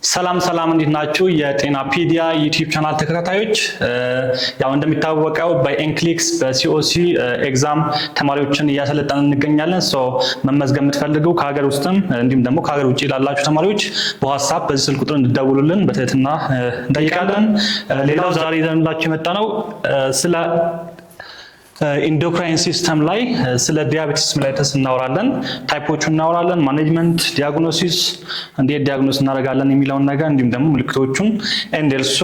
ሰላም እንዴት ናችሁ? የጤናፒዲያ ዩቲዩብ ቻናል ተከታታዮች፣ ያው እንደሚታወቀው በኤንክሊክስ በሲኦሲ ኤግዛም ተማሪዎችን እያሰለጠንን እንገኛለን። መመዝገብ የምትፈልጉ ከሀገር ውስጥም እንዲሁም ደግሞ ከሀገር ውጭ ላላችሁ ተማሪዎች በዋትስአፕ በዚህ ስልክ ቁጥር እንድትደውሉልን በትህትና እንጠይቃለን። ሌላው ዛሬ ይዘንላችሁ የመጣ ነው ስለ ኢንዶክራይን ሲስተም ላይ ስለ ዲያቤቲስ ሜላይተስ እናወራለን። ታይፖቹን እናወራለን። ማኔጅመንት፣ ዲያግኖሲስ እንዴት ዲያግኖስ እናደርጋለን የሚለውን ነገር እንዲሁም ደግሞ ምልክቶቹን ኤንድ ኤልሶ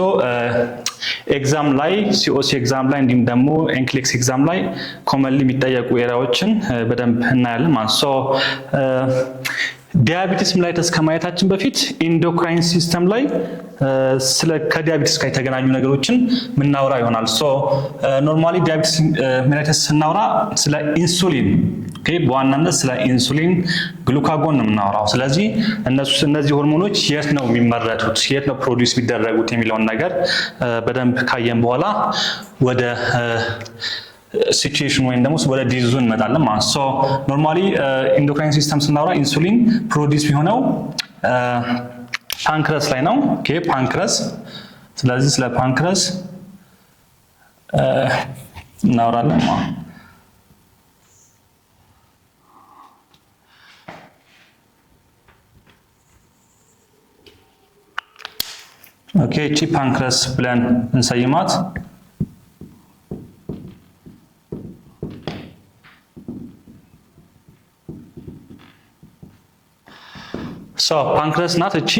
ኤግዛም ላይ ሲኦሲ ኤግዛም ላይ እንዲሁም ደግሞ ኤንክሊክስ ኤግዛም ላይ ኮመንሊ የሚጠየቁ ኤሪያዎችን በደንብ እናያለን ማለት ነው። ዲያቤቲስ ሜላይተስ ከማየታችን በፊት ኢንዶክራይን ሲስተም ላይ ስለ ከዲያቤቲስ ጋር የተገናኙ ነገሮችን ምናወራ ይሆናል። ኖርማሊ ዲያቤቲስ ሜላይተስ ስናወራ ስለ ኢንሱሊን በዋናነት ስለ ኢንሱሊን፣ ግሉካጎን ነው የምናወራው። ስለዚህ እነዚህ ሆርሞኖች የት ነው የሚመረቱት፣ የት ነው ፕሮዲውስ የሚደረጉት የሚለውን ነገር በደንብ ካየን በኋላ ወደ ሲቹዌሽን ወይም ደግሞ ወደ ዲዚዙ እንመጣለን ማለት ነው። ኖርማሊ ኢንዶክራይን ሲስተም ስናወራ ኢንሱሊን ፕሮዲውስ የሚሆነው ፓንክረስ ላይ ነው። ፓንክረስ። ስለዚህ ስለ ፓንክረስ እናወራለን ማለት ነው። እቺ ፓንክረስ ብለን እንሰይማት። ፓንክረስ ናት እቺ።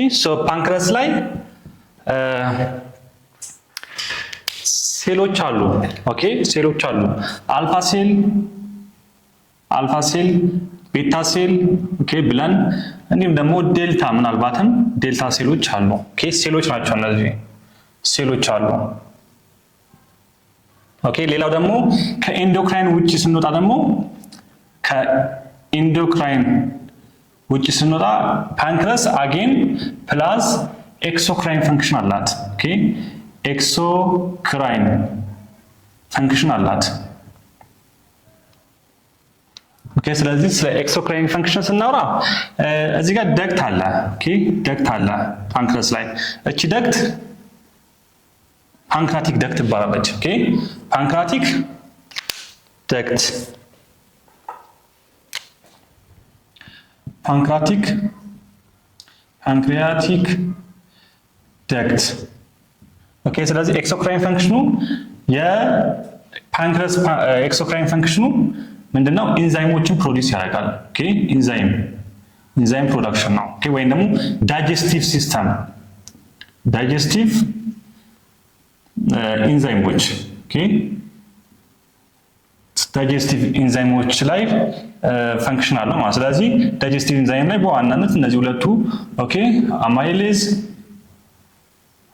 ፓንክረስ ላይ ሴሎች አሉ። ሴሎች አሉ። አልፋ ሴል፣ ቤታ ሴል ብለን እንዲሁም ደግሞ ዴልታ፣ ምናልባትም ዴልታ ሴሎች አሉ። ሴሎች ናቸው እነዚህ ሴሎች አሉ። ሌላው ደግሞ ከኢንዶክራይን ውጪ ስንወጣ ደግሞ ፓንክረስ አጌን ፕላስ ኤክሶክራይን ፈንክሽን አላት። ኤክሶክራይን ፈንክሽን አላት። ስለዚህ ስለ ኤክሶክራይን ፈንክሽን ስናወራ እዚህ ጋር ደክት አለ። ደክት አለ ፓንክረስ ላይ። እቺ ደክት ፓንክራቲክ ደክት ትባላለች። ፓንክራቲክ ደክት፣ ፓንክሪያቲክ ደክት። ስለዚህ ኤክሶክራይን ፈንክሽኑ የፓንክረስ ኤክሶክራይን ፈንክሽኑ ምንድነው? ኢንዛይሞችን ፕሮዲውስ ያደርጋል። ኢንዛይም ፕሮዳክሽን ነው። ወይም ደግሞ ዳይጀስቲቭ ሲስተም፣ ዳይጀስቲቭ ኢንዛይሞች ዳይጀስቲቭ ኢንዛይሞች ላይ ፈንክሽን አለው ማለት። ስለዚህ ዳይጀስቲቭ ኢንዛይም ላይ በዋናነት እነዚህ ሁለቱ አማይሌዝ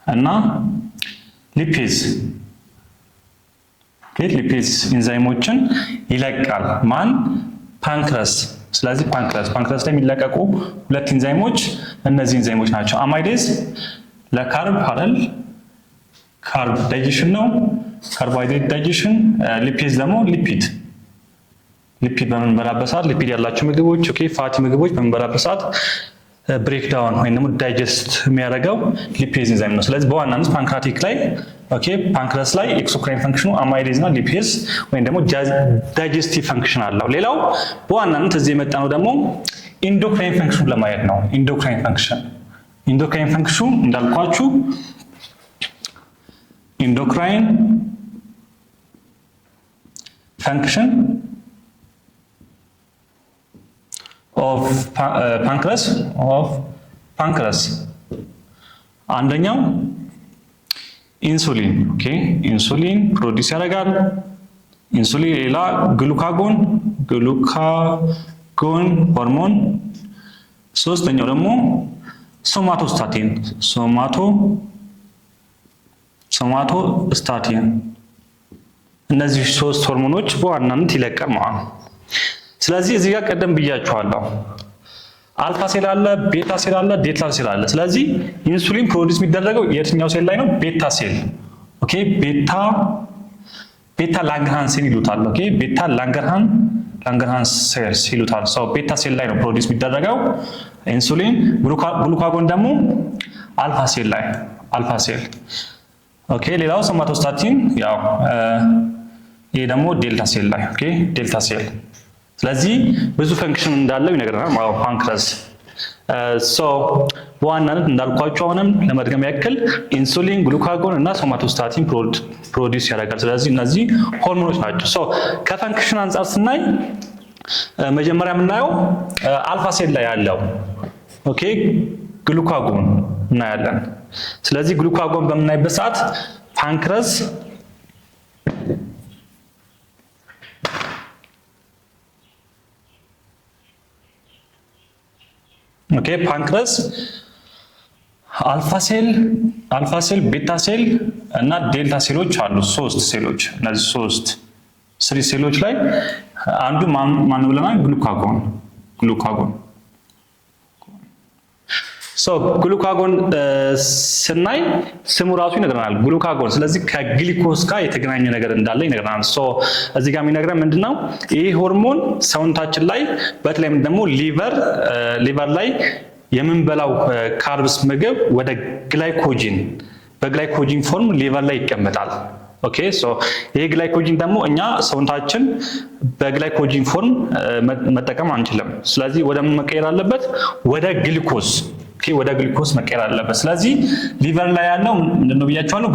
እና ሊፔዝ ሊፔዝ ኢንዛይሞችን ይለቃል። ማን? ፓንክረስ። ስለዚህ ፓንክረስ ላይ የሚለቀቁ ሁለት ኢንዛይሞች እነዚህ ኢንዛይሞች ናቸው። አማይሌዝ ለካርብ አይደል፣ ካርብ ዳይጀሽን ነው፣ ካርቦሃይድሬት ዳይጀሽን። ሊፔዝ ደግሞ ሊፒድ በምንበላበት ሰዓት ሊፒድ ያላቸው ምግቦች ፋቲ ምግቦች በምንበላበት ሰዓት ብሬክዳውን ወይም ደግሞ ዳይጀስት የሚያደርገው ሊፔዝ ኢንዛይም ነው። ስለዚህ በዋናነት ፓንክራቲክ ላይ ፓንክረስ ላይ ኤክሶክራይን ፈንክሽኑ አማይሌዝ እና ሊፔዝ ወይም ደግሞ ዳይጀስቲቭ ፈንክሽን አለው። ሌላው በዋናነት እዚህ የመጣ ነው ደግሞ ኢንዶክራይን ፈንክሽኑ ለማየት ነው። ኢንዶክራይን ፈንክሽኑ እንዳልኳችሁ ኢንዶክራይን ፈንክሽን ኦፍ ፓንክረስ አንደኛው ኢንሱሊን ኢንሱሊን ፕሮዲውስ ያደርጋል። ኢንሱሊን፣ ሌላ ግሉካጎን ሆርሞን፣ ሶስተኛው ደግሞ ሶማቶስታቲን እነዚህ ሶስት ሆርሞኖች በዋናነት ይለቃል ማለት ነው። ስለዚህ እዚህ ጋር ቀደም ብያችኋለሁ፣ አልፋ ሴል አለ፣ ቤታ ሴል አለ፣ ዴልታ ሴል አለ። ስለዚህ ኢንሱሊን ፕሮዲውስ የሚደረገው የትኛው ሴል ላይ ነው? ቤታ ሴል። ቤታ ላንገርሃን ሴል ይሉታል። ቤታ ላንገርሃንስ ሴልስ ይሉታል። ሶ ቤታ ሴል ላይ ነው ፕሮዲውስ የሚደረገው ኢንሱሊን። ግሉካጎን ደግሞ አልፋ ሴል ላይ አልፋ ሴል። ኦኬ ሌላው ሶማቶስታቲን ያው ይሄ ደግሞ ዴልታ ሴል ላይ ኦኬ ዴልታ ሴል። ስለዚህ ብዙ ፈንክሽን እንዳለው ይነግረናል ማለት ፓንክረስ። ሶ በዋናነት እንዳልኳቸው አሁንም ለመድገም ያክል ኢንሱሊን፣ ግሉካጎን እና ሶማቶስታቲን ፕሮዲውስ ያደርጋል። ስለዚህ እነዚህ ሆርሞኖች ናቸው። ሶ ከፈንክሽን አንጻር ስናይ መጀመሪያ የምናየው አልፋ ሴል ላይ ያለው ኦኬ ግሉካጎን እናያለን። ስለዚህ ግሉካጎን በምናይበት ሰዓት ፓንክረስ ኦኬ ፓንክረስ አልፋ ሴል፣ ቤታ ሴል እና ዴልታ ሴሎች አሉ። ሶስት ሴሎች እነዚህ ስሪ ሴሎች ላይ አንዱ ማን ብለናል? ግሉካጎን። ሶ ግሉካጎን ስናይ ስሙ ራሱ ይነግረናል ግሉካጎን። ስለዚህ ከግሊኮስ ጋር የተገናኘ ነገር እንዳለ ይነግረናል። ሶ እዚህ ጋር የሚነግረን ምንድነው? ይህ ሆርሞን ሰውነታችን ላይ በተለይም ደግሞ ሊቨር ላይ የምንበላው ካርብስ ምግብ ወደ ግላይኮጂን በግላይኮጂን ፎርም ሊቨር ላይ ይቀመጣል። ኦኬ ሶ ይሄ ግላይኮጂን ደግሞ እኛ ሰውነታችን በግላይኮጂን ፎርም መጠቀም አንችልም። ስለዚህ ወደ ምን መቀየር አለበት? ወደ ግሉኮስ ወደ ግሉኮስ መቀየር አለበት። ስለዚህ ሊቨር ላይ ያለው ምንድነው ብያቸዋለሁ?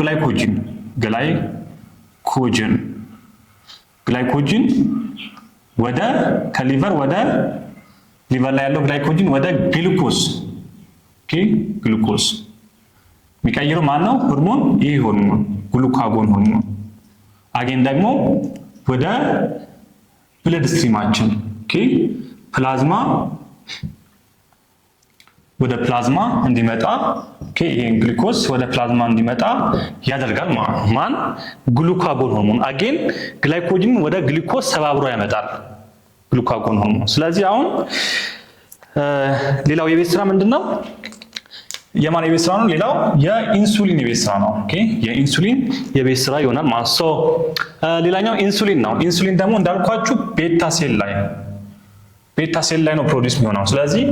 ግላይኮጂን ወደ ከሊቨር ወደ ሊቨር ላይ ያለው ግላይኮጂን ወደ ግሉኮስ ግሉኮስ የሚቀይረው ማን ነው? ሆርሞን። ይሄ ሆርሞን ግሉካጎን ሆርሞን አጌን ደግሞ ወደ ብለድ ስትሪማችን ፕላዝማ ወደ ፕላዝማ እንዲመጣ ይሄን ግሉኮስ ወደ ፕላዝማ እንዲመጣ ያደርጋል። ማን? ግሉካጎን ሆርሞን አጌን ግላይኮጂን ወደ ግሉኮስ ሰባብሮ ያመጣል ግሉካጎን ሆርሞን። ስለዚህ አሁን ሌላው የቤት ስራ ምንድነው? የማን የቤት ስራ ነው? ሌላው የኢንሱሊን የቤት ስራ ነው። የኢንሱሊን የቤት ስራ ይሆናል ማለት ነው። ሌላኛው ኢንሱሊን ነው። ኢንሱሊን ደግሞ እንዳልኳችሁ ቤታ ሴል ላይ ነው ፕሮዲውስ የሚሆነው። ስለዚህ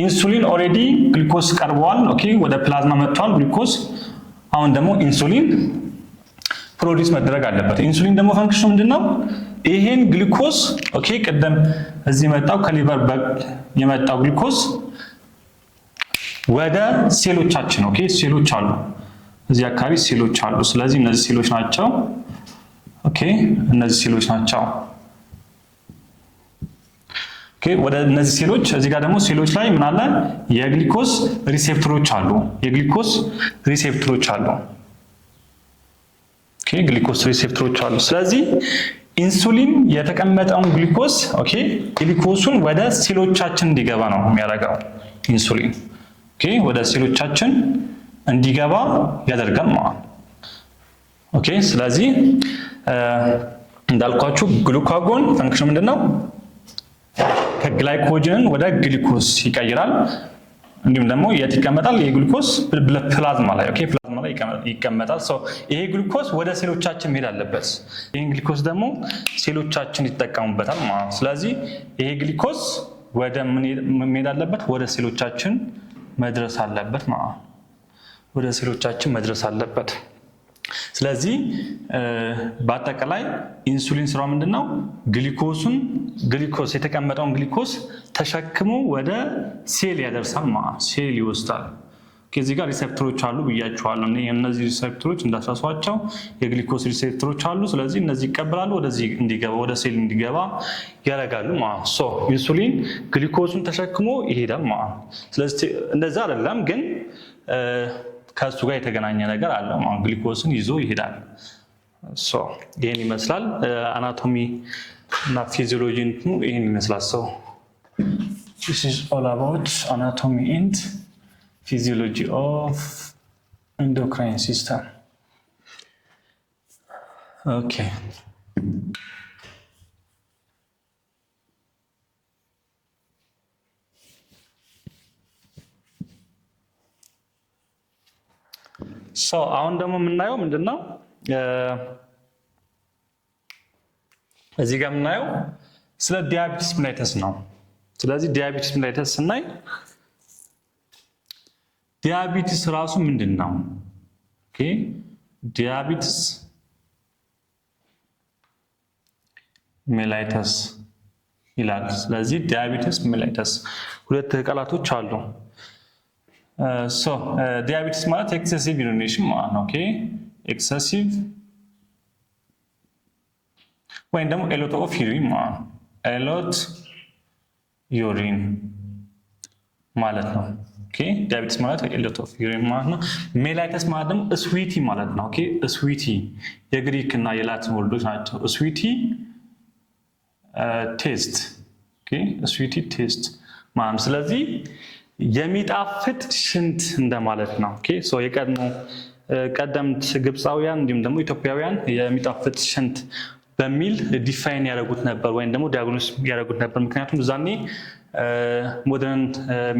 ኢንሱሊን ኦልሬዲ ግሉኮስ ቀርበዋል። ወደ ፕላዝማ መጥቷል ግሉኮስ። አሁን ደግሞ ኢንሱሊን ፕሮዲውስ መደረግ አለበት። ኢንሱሊን ደግሞ ፈንክሽኑ ምንድነው? ይሄን ግሉኮስ ቅድም እዚህ መጣው ከሊቨር የመጣው ግሉኮስ ወደ ሴሎቻችን ሴሎች አሉ፣ እዚህ አካባቢ ሴሎች አሉ። ስለዚህ እነዚህ ሴሎች ናቸው። እነዚህ ሴሎች ናቸው። ወደ እነዚህ ሴሎች እዚህ ጋር ደግሞ ሴሎች ላይ ምን አለ? የግሉኮስ ሪሴፕተሮች አሉ። ግሉኮስ ሪሴፕተሮች አሉ። ስለዚህ ኢንሱሊን የተቀመጠውን ግሉኮስ ግሉኮሱን ወደ ሴሎቻችን እንዲገባ ነው የሚያደርገው። ኢንሱሊን ወደ ሴሎቻችን እንዲገባ ያደርጋል ማለት ነው። ስለዚህ እንዳልኳችሁ ግሉካጎን ፈንክሽን ምንድነው? ከግላይኮጅንን ወደ ግሉኮስ ይቀይራል። እንዲሁም ደግሞ የት ይቀመጣል? የግሉኮስ ፕላዝማ ላይ ፕላዝማ ላይ ይቀመጣል። ይሄ ግሉኮስ ወደ ሴሎቻችን መሄድ አለበት። ይሄን ግሉኮስ ደግሞ ሴሎቻችን ይጠቀሙበታል ማለት ነው። ስለዚህ ይሄ ግሉኮስ ወደ ምን መሄድ አለበት? ወደ ሴሎቻችን መድረስ አለበት ማለት ነው። ወደ ሴሎቻችን መድረስ አለበት። ስለዚህ በአጠቃላይ ኢንሱሊን ስራው ምንድነው? ግሉኮስ የተቀመጠውን ግሉኮስ ተሸክሞ ወደ ሴል ያደርሳል ማለት ሴል ይወስዳል። ከዚህ ጋር ሪሴፕተሮች አሉ ብያቸዋለሁ። እነዚህ ሪሴፕተሮች እንዳትረሷቸው የግሉኮስ ሪሴፕተሮች አሉ። ስለዚህ እነዚህ ይቀበላሉ፣ ወደዚህ እንዲገባ ወደ ሴል እንዲገባ ያደርጋሉ ማለት ነው። ኢንሱሊን ግሉኮሱን ተሸክሞ ይሄዳል ማለት ነው። ስለዚህ እንደዛ አይደለም ግን ከሱ ጋር የተገናኘ ነገር አለ ማለት ግሉኮስን ይዞ ይሄዳል። ይሄን ይመስላል አናቶሚ እና ፊዚዮሎጂ ይሄን ይመስላል። this is all about anatomy and physiology of endocrine system. Okay. አሁን ደግሞ የምናየው ምንድነው? እዚህ ጋር የምናየው ስለ ዲያቤቲስ ሜላይተስ ነው። ስለዚህ ዲያቤቲስ ሜላይተስ ስናይ ዲያቤቲስ ራሱ ምንድነው? ኦኬ ዲያቤቲስ ሜላይተስ ይላል። ስለዚህ ዲያቤቲስ ሜላይተስ ሁለት ቃላቶች አሉ። ዲያቤቲስ ማለት ኤክሰሲቭ ዩሪኔሽን ማለት ነው። ኦኬ ኤክሰሲቭ ወይም ደግሞ ኤሎት ኦፍ ዩሪን ማለት ነው። ኤሎት ዩሪን ማለት ነው። ኦኬ ዲያቤቲስ ማለት ኤሎት ኦፍ ዩሪን ማለት ነው። ሜላይተስ ማለት ደግሞ ስዊቲ ማለት ነው። ኦኬ ስዊቲ የግሪክ እና የላቲን ወርዶች ናቸው። ስዊቲ ቴስት ስዊቲ ቴስት ማለት። ስለዚህ የሚጣፍጥ ሽንት እንደማለት ነው። የቀድሞ ቀደምት ግብፃውያን እንዲሁም ደግሞ ኢትዮጵያውያን የሚጣፍጥ ሽንት በሚል ዲፋይን ያደረጉት ነበር ወይም ደግሞ ዲያግኖስ ያደረጉት ነበር። ምክንያቱም እዛኔ ሞደርን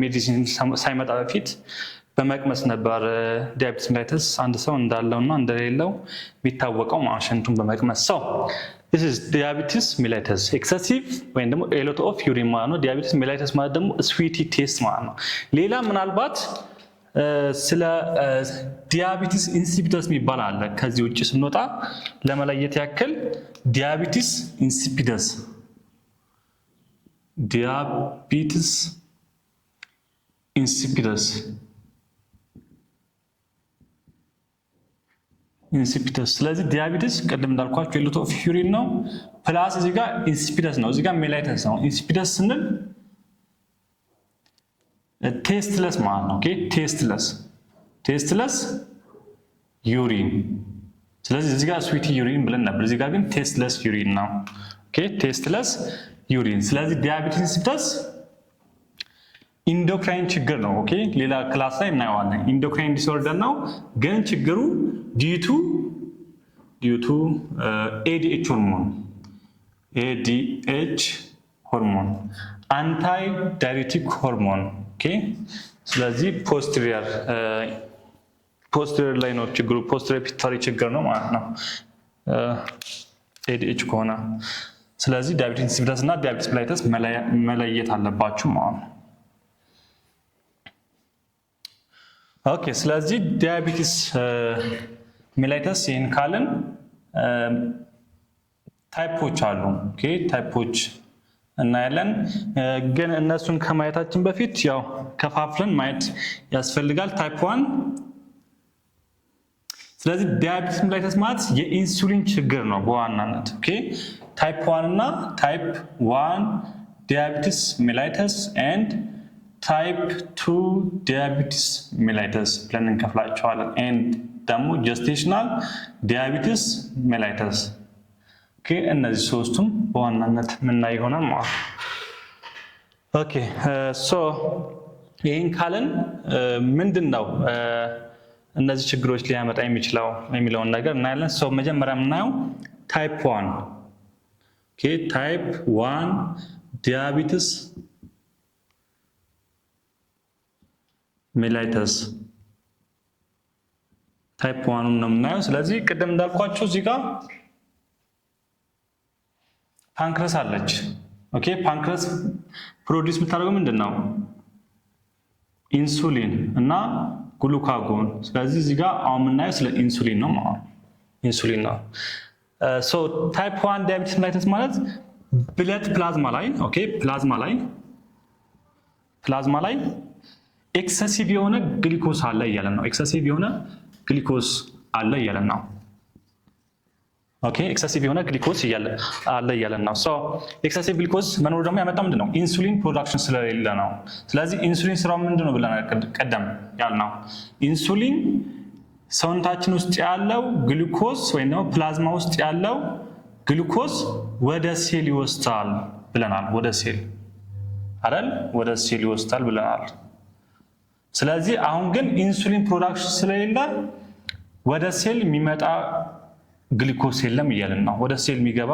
ሜዲሲን ሳይመጣ በፊት በመቅመስ ነበር ዲያቤቲስ ሜላይተስ አንድ ሰው እንዳለውና እንደሌለው የሚታወቀው ሽንቱን በመቅመስ ሰው this is diabetes mellitus excessive ወይም ደግሞ a lot of urine ማለት ነው። diabetes mellitus ማለት ደግሞ sweety taste ማለት ነው። ሌላ ምናልባት ስለ ዲያቤቲስ ኢንሲፒደስ የሚባል አለ። ከዚህ ውጭ ስንወጣ ለመለየት ያክል ዲያቤቲስ ኢንሲፒደስ ኢንሲፒደስ። ስለዚህ ዲያቤቲስ ቅድም እንዳልኳችሁ ኤሎት ኦፍ ዩሪን ነው ፕላስ እዚህ ጋር ኢንሲፒደስ ነው፣ እዚህ ጋር ሜላይተስ ነው። ኢንሲፒደስ ስንል ቴስትለስ ማለት ነው። ኦኬ ቴስትለስ ዩሪን። ስለዚህ እዚህ ጋር ስዊቲ ዩሪን ብለን ነበር፣ እዚህ ጋር ግን ቴስትለስ ዩሪን ነው። ኦኬ ቴስትለስ ዩሪን። ስለዚህ ዲያቤቲስ ኢንሲፒደስ ኢንዶክራይን ችግር ነው። ኦኬ ሌላ ክላስ ላይ እናየዋለን። ኢንዶክራይን ዲስኦርደር ነው፣ ግን ችግሩ ዲዩ ቱ ኤዲኤች ሆርሞን አንታይ ዳይሬቲክ ሆርሞን። ኦኬ ስለዚህ ፖስቴሪየር ላይ ነው ችግሩ፣ ፖስቴሪየር ፒቱታሪ ችግር ነው ማለት ነው ኤዲኤች ከሆነ። ስለዚህ ዲያቤቲስ ኢንሲፒደስ እና ዲያቤቲስ ሜላይተስ መለየት አለባችሁ ማለት ነው። ኦኬ ስለዚህ ዲያቤቲስ ሜላይተስ ይህን ካልን ታይፖች አሉ። ኦኬ ታይፖች እናያለን፣ ግን እነሱን ከማየታችን በፊት ያው ከፋፍለን ማየት ያስፈልጋል። ታይፕ 1 ስለዚህ ዲያቤቲስ ሜላይተስ ማለት የኢንሱሊን ችግር ነው በዋናነት። ኦኬ ታይፕ 1 እና ታይፕ 1 ዲያቤቲስ ሜላይተስ ኤንድ ታይፕ 2 ዲያቤቲስ ሜላይተስ ብለን እንከፍላቸዋለን። ኤንድ ደግሞ ጀስቴሽናል ዲያቤቲስ ሜላይተስ። ኦኬ እነዚህ ሶስቱም በዋናነት የምናይ ይሆናል ማለት ነው። ኦኬ ሶ ይህን ካልን ምንድን ነው እነዚህ ችግሮች ሊያመጣ የሚችለው የሚለውን ነገር እናያለን። ሶ መጀመሪያ የምናየው ታይፕ 1 ኦኬ ታይፕ 1 ዲያቤቲስ ሜላይተስ ታይፕ 1 ነው የምናየው። ስለዚህ ቅድም እንዳልኳችሁ እዚህ ጋር ፓንክረስ አለች። ኦኬ ፓንክረስ ፕሮዲውስ የምታደርገው ምንድን ነው? ኢንሱሊን እና ግሉካጎን። ስለዚህ እዚህ ጋር አሁን የምናየው ስለ ኢንሱሊን ነው ማለት ኢንሱሊን ነው። ሶ ታይፕ 1 ዲያቤቲስ ሜላይተስ ማለት ብለድ ፕላዝማ ላይ ኤክሰሲቭ የሆነ ግሊኮስ አለ እያለን ነው። ኤክሰሲቭ የሆነ ግሊኮስ አለ እያለን ነው። ኦኬ ኤክሰሲቭ የሆነ ግሊኮስ አለ እያለን ነው። ሶ ኤክሰሲቭ ግሊኮስ መኖሩ ደግሞ ያመጣው ምንድነው? ኢንሱሊን ፕሮዳክሽን ስለሌለ ነው። ስለዚህ ኢንሱሊን ስራው ምንድነው ብለናል ቀደም ያልነው። ኢንሱሊን ሰውነታችን ውስጥ ያለው ግሉኮስ ወይም ደግሞ ፕላዝማ ውስጥ ያለው ግሉኮስ ወደ ሴል ይወስዳል ብለናል። ወደ ሴል ይወስዳል ብለናል። ስለዚህ አሁን ግን ኢንሱሊን ፕሮዳክሽን ስለሌለ ወደ ሴል የሚመጣ ግሉኮስ የለም እያለን ነው። ወደ ሴል የሚገባ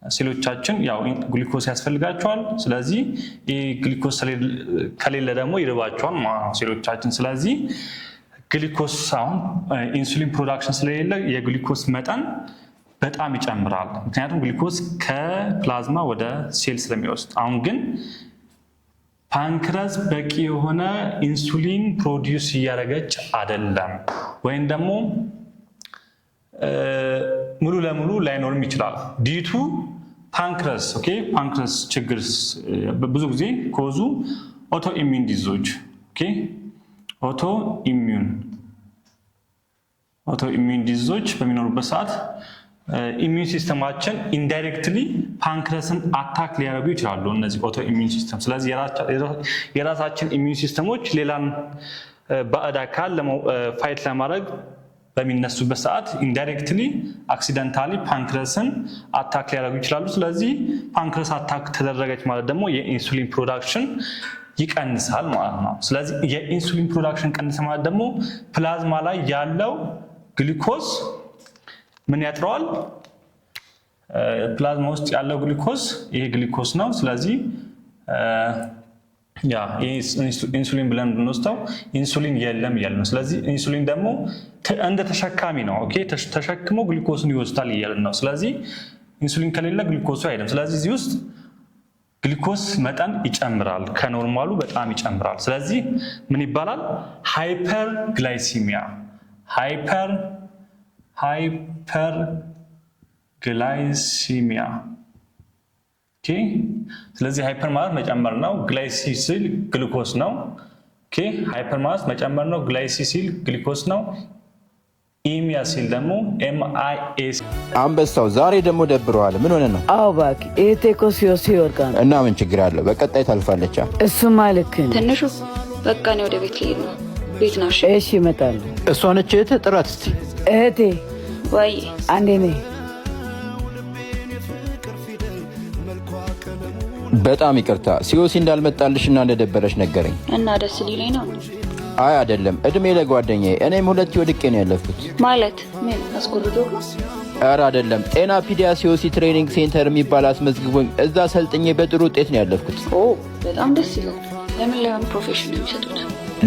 ሴሎቻችን ያው ግሉኮስ ያስፈልጋቸዋል። ስለዚህ ይህ ግሉኮስ ከሌለ ደግሞ ይርባቸዋል ሴሎቻችን። ስለዚህ ግሉኮስ አሁን ኢንሱሊን ፕሮዳክሽን ስለሌለ የግሉኮስ መጠን በጣም ይጨምራል ምክንያቱም ግሉኮዝ ከፕላዝማ ወደ ሴል ስለሚወስድ አሁን ግን ፓንክረስ በቂ የሆነ ኢንሱሊን ፕሮዲዩስ እያደረገች አይደለም ወይም ደግሞ ሙሉ ለሙሉ ላይኖርም ይችላል ዲቱ ፓንክረስ ኦኬ ፓንክረስ ችግር ብዙ ጊዜ ኮዙ ኦቶ ኢሚዩን ዲዞች ኦኬ ኦቶ ኢሚዩን ዲዞች በሚኖሩበት ሰዓት ኢሚዩን ሲስተማችን ኢንዳይሬክትሊ ፓንክረስን አታክ ሊያደርጉ ይችላሉ እነዚህ ኦቶ ኢሚዩን ሲስተም ስለዚህ የራሳችን ኢሚዩን ሲስተሞች ሌላን ባዕድ አካል ፋይት ለማድረግ በሚነሱበት ሰዓት ኢንዳይሬክትሊ አክሲደንታሊ ፓንክረስን አታክ ሊያደርጉ ይችላሉ ስለዚህ ፓንክረስ አታክ ተደረገች ማለት ደግሞ የኢንሱሊን ፕሮዳክሽን ይቀንሳል ማለት ነው ስለዚህ የኢንሱሊን ፕሮዳክሽን ቀንሰ ማለት ደግሞ ፕላዝማ ላይ ያለው ግሉኮዝ ምን ያጥረዋል ፕላዝማ ውስጥ ያለው ግሉኮዝ ይሄ ግሉኮዝ ነው ስለዚህ ያ ኢንሱሊን ብለን ብንወስደው ኢንሱሊን የለም ያለ ነው ስለዚህ ኢንሱሊን ደግሞ እንደ ተሸካሚ ነው ኦኬ ተሸክሞ ግሉኮዝን ይወስዳል ይያል ነው ስለዚህ ኢንሱሊን ከሌለ ግሉኮዙ አይደለም ስለዚህ እዚህ ውስጥ ግሉኮዝ መጠን ይጨምራል ከኖርማሉ በጣም ይጨምራል ስለዚህ ምን ይባላል ሃይፐርግላይሲሚያ ሃይፐርግላይሲሚያ ኦኬ ስለዚህ ሃይፐር ማለት መጨመር ነው ግላይሲስ ሲል ግሉኮዝ ነው ኦኬ ሃይፐር ማለት መጨመር ነው ግላይሲስ ሲል ግሉኮዝ ነው ኢሚያ ሲል ደግሞ ኤምአይኤስ አንበሳው ዛሬ ደግሞ ደብረዋል ምን ሆነ ነው አው ባክ ኤቴኮሲዮስ ይወርቃል እና ምን ችግር አለ በቀጣይ ታልፋለች እሱ ማለት ነው ትንሹ በቃ ነው ወደ ቤት ልሄድ ነው ቤት ነው እሺ ይመጣል እሷ ነች ጥራት እስቲ እህቴ ወይ አንዴ ነኝ በጣም ይቅርታ ሲኦሲ እንዳልመጣልሽና እንደደበረሽ ነገረኝ እና ደስ ሊለኝ ነው አይ አይደለም እድሜ ለጓደኛዬ እኔም ሁለት ወድቄ ነው ያለፍኩት ማለት ምን አስቆርዶ ኧረ አይደለም ጤና ፒዲያ ሲኦሲ ትሬኒንግ ሴንተር የሚባል አስመዝግቦኝ እዛ ሰልጥኜ በጥሩ ውጤት ነው ያለፍኩት በጣም ደስ ይላል ለምን ፕሮፌሽን የሚሰጡት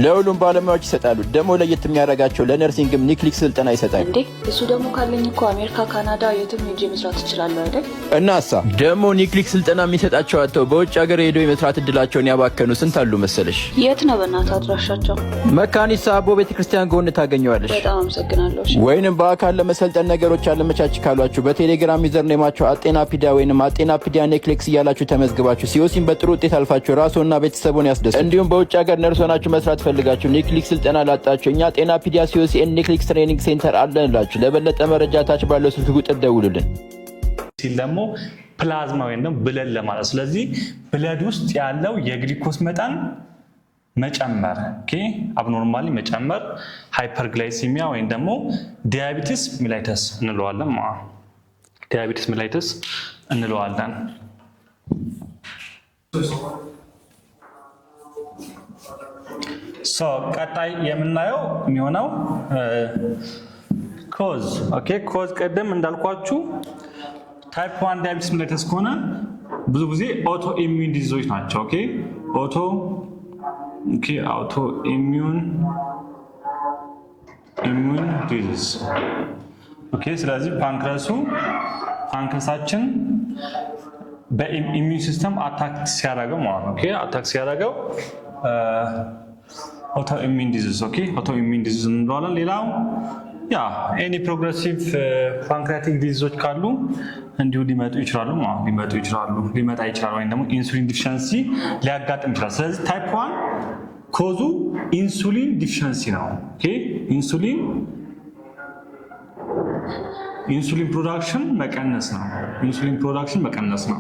ለሁሉም ባለሙያዎች ይሰጣሉ ደግሞ ለየት የሚያደርጋቸው ለነርሲንግም ኒክሊክ ስልጠና ይሰጣሉ እንዴ እሱ ደግሞ ካለኝ እኮ አሜሪካ ካናዳ የትም ሄጄ መስራት እችላለሁ አይደል እናሳ ደግሞ ኒክሊክ ስልጠና የሚሰጣቸው አጥተው በውጭ ሀገር ሄደው የመስራት እድላቸውን ያባከኑ ስንት አሉ መሰለሽ የት ነው በእናትህ አድራሻቸው መካኒሳ አቦ ቤተክርስቲያን ጎን ታገኘዋለሽ በጣም አመሰግናለሁ ወይንም በአካል ለመሰልጠን ነገሮች አለመቻች ካሏችሁ በቴሌግራም ዩዘርኔማቸው አጤና ፒዲያ ወይንም አጤና ፒዲያ ኔክሊክስ እያላችሁ ተመዝግባችሁ ሲኦሲን በጥሩ ውጤት አልፋችሁ ራስዎና ቤተሰቦን ያስደስቱ እንዲሁም በውጭ ሀገር ነርስ ሆናችሁ መስራት ፈልጋችሁ ኒክሊክ ስልጠና ላጣችሁ እኛ ጤና ፒዲያ ሲኦሲ ኒክሊክ ትሬኒንግ ሴንተር አለንላችሁ ለበለጠ መረጃ ታች ባለው ስልክ ቁጥር ደውሉልን ሲል ደግሞ ፕላዝማ ወይም ደግሞ ብለድ ለማለት ስለዚህ ብለድ ውስጥ ያለው የግሉኮዝ መጠን መጨመር ኦኬ አብኖርማሊ መጨመር ሃይፐርግላይሲሚያ ወይም ደግሞ ዲያቤቲስ ሚላይተስ እንለዋለን ዲያቤቲስ ሚላይተስ እንለዋለን ቀጣይ የምናየው የሚሆነው ኮዝ ኦኬ ኮዝ ቀደም እንዳልኳችሁ ታይፕ 1 ዳያቤቲስ ሚላይተስ ከሆነ ብዙ ጊዜ ኦቶ ኢሚዩን ዲዚዞች ናቸው ኦኬ ኦቶ ኢሚዩን ዲዚዝ ኦኬ ስለዚህ ፓንክረሳችን በኢሚዩን ሲስተም አታክ ሲያደርገው ማለት ነው ኦኬ አታክ ሲያደርገው ኦቶ ኢሚዩን ዲዚዝ ኦኬ ኦቶ ኢሚዩን ዲዚዝ እንለዋለን ሌላው ያ ኤኒ ፕሮግሬሲቭ ፓንክሪያቲክ ዲዚዞች ካሉ እንዲሁ ሊመጡ ይችላሉ ሊመጣ ይችላል ወይም ደግሞ ኢንሱሊን ዲፊሸንሲ ሊያጋጥም ይችላል ስለዚህ ታይፕ 1 ኮዙ ኢንሱሊን ዲፊሸንሲ ነው ኦኬ ኢንሱሊን ፕሮዳክሽን መቀነስ ነው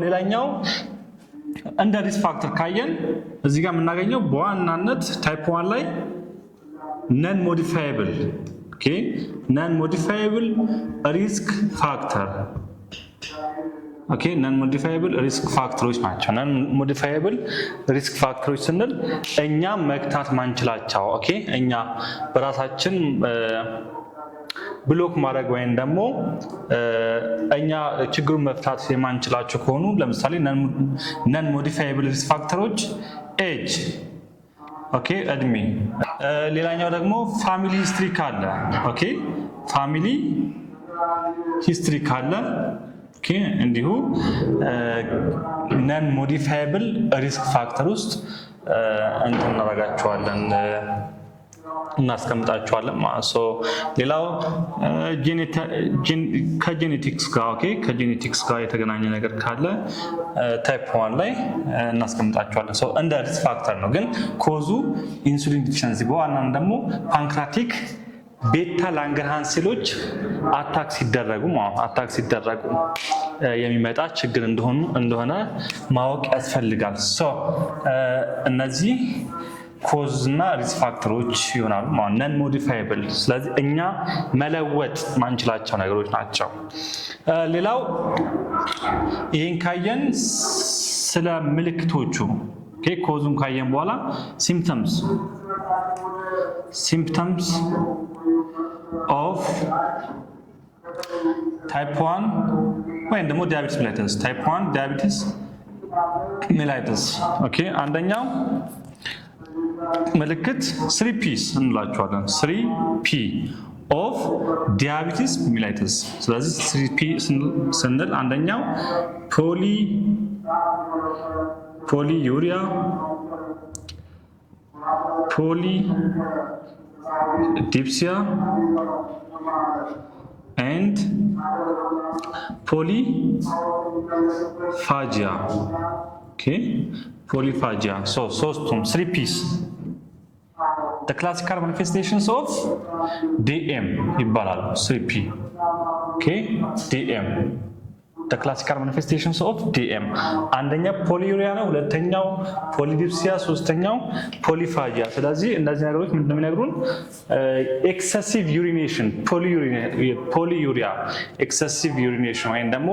ሌላኛው እንደ ሪስክ ፋክተር ካየን እዚህ ጋር የምናገኘው በዋናነት ታይፕ 1 ላይ ነን ሞዲፋየብል ሪስክ ፋክተር ኦኬ ነን ሞዲፋየብል ሪስክ ፋክተሮች ናቸው ነን ሞዲፋየብል ሪስክ ፋክተሮች ስንል እኛ መግታት ማንችላቸው ኦኬ እኛ በራሳችን ብሎክ ማድረግ ወይም ደግሞ እኛ ችግሩን መፍታት የማንችላቸው ከሆኑ ለምሳሌ ነን ሞዲፋየብል ሪስክ ፋክተሮች ኤጅ ኦኬ እድሜ ሌላኛው ደግሞ ፋሚሊ ሂስትሪ ካለ ኦኬ ፋሚሊ ሂስትሪ ካለ ኦኬ እንዲሁ ነን ሞዲፋየብል ሪስክ ፋክተር ውስጥ እናረጋቸዋለን እናስቀምጣቸዋለን ማለት ነው። ሌላው ከጄኔቲክስ ጋር ኦኬ ከጄኔቲክስ ጋር የተገናኘ ነገር ካለ ታይፕ 1 ላይ እናስቀምጣቸዋለን። ሶ እንደ ሪስክ ፋክተር ነው ግን ኮዙ ኢንሱሊን ዲፊሸንሲ በዋናነት ደግሞ ፓንክራቲክ ቤታ ላንገርሃንስ ሴሎች አታክ ሲደረጉ የሚመጣ ችግር እንደሆነ ማወቅ ያስፈልጋል። ሶ እነዚህ ኮዝ እና ሪስክ ፋክተሮች ይሆናሉ ማለት ነን ሞዲፋየብል። ስለዚህ እኛ መለወጥ ማንችላቸው ነገሮች ናቸው። ሌላው ይህን ካየን ስለ ምልክቶቹ ኦኬ ኮዙን ካየን በኋላ ሲምፕተምስ ኦፍ ታይፕ 1 ወይም ደግሞ ዲያቤቲስ ሜላይተስ ታይፕ 1 ዲያቤቲስ ሜላይተስ ኦኬ አንደኛው ምልክት 3P እንላቸዋለን 3P ኦፍ ዲያቤቲስ ሜላይተስ። ስለዚህ 3P ስንል አንደኛው ፖሊዩሪያ ፖሊዲፕሲያ and polyphagia okay polyphagia so ሶስቱም 3P's the classical manifestations of DM ይባላሉ 3P okay DM the classical manifestations of DM አንደኛ ፖሊዩሪያ ነው ሁለተኛው ፖሊዲፕሲያ ሶስተኛው ፖሊፋጂያ ስለዚህ እነዚህ ነገሮች ምንድነው የሚነግሩን ኤክሰሲቭ ዩሪኔሽን ፖሊዩሪያ ኤክሰሲቭ ዩሪኔሽን ወይም ደግሞ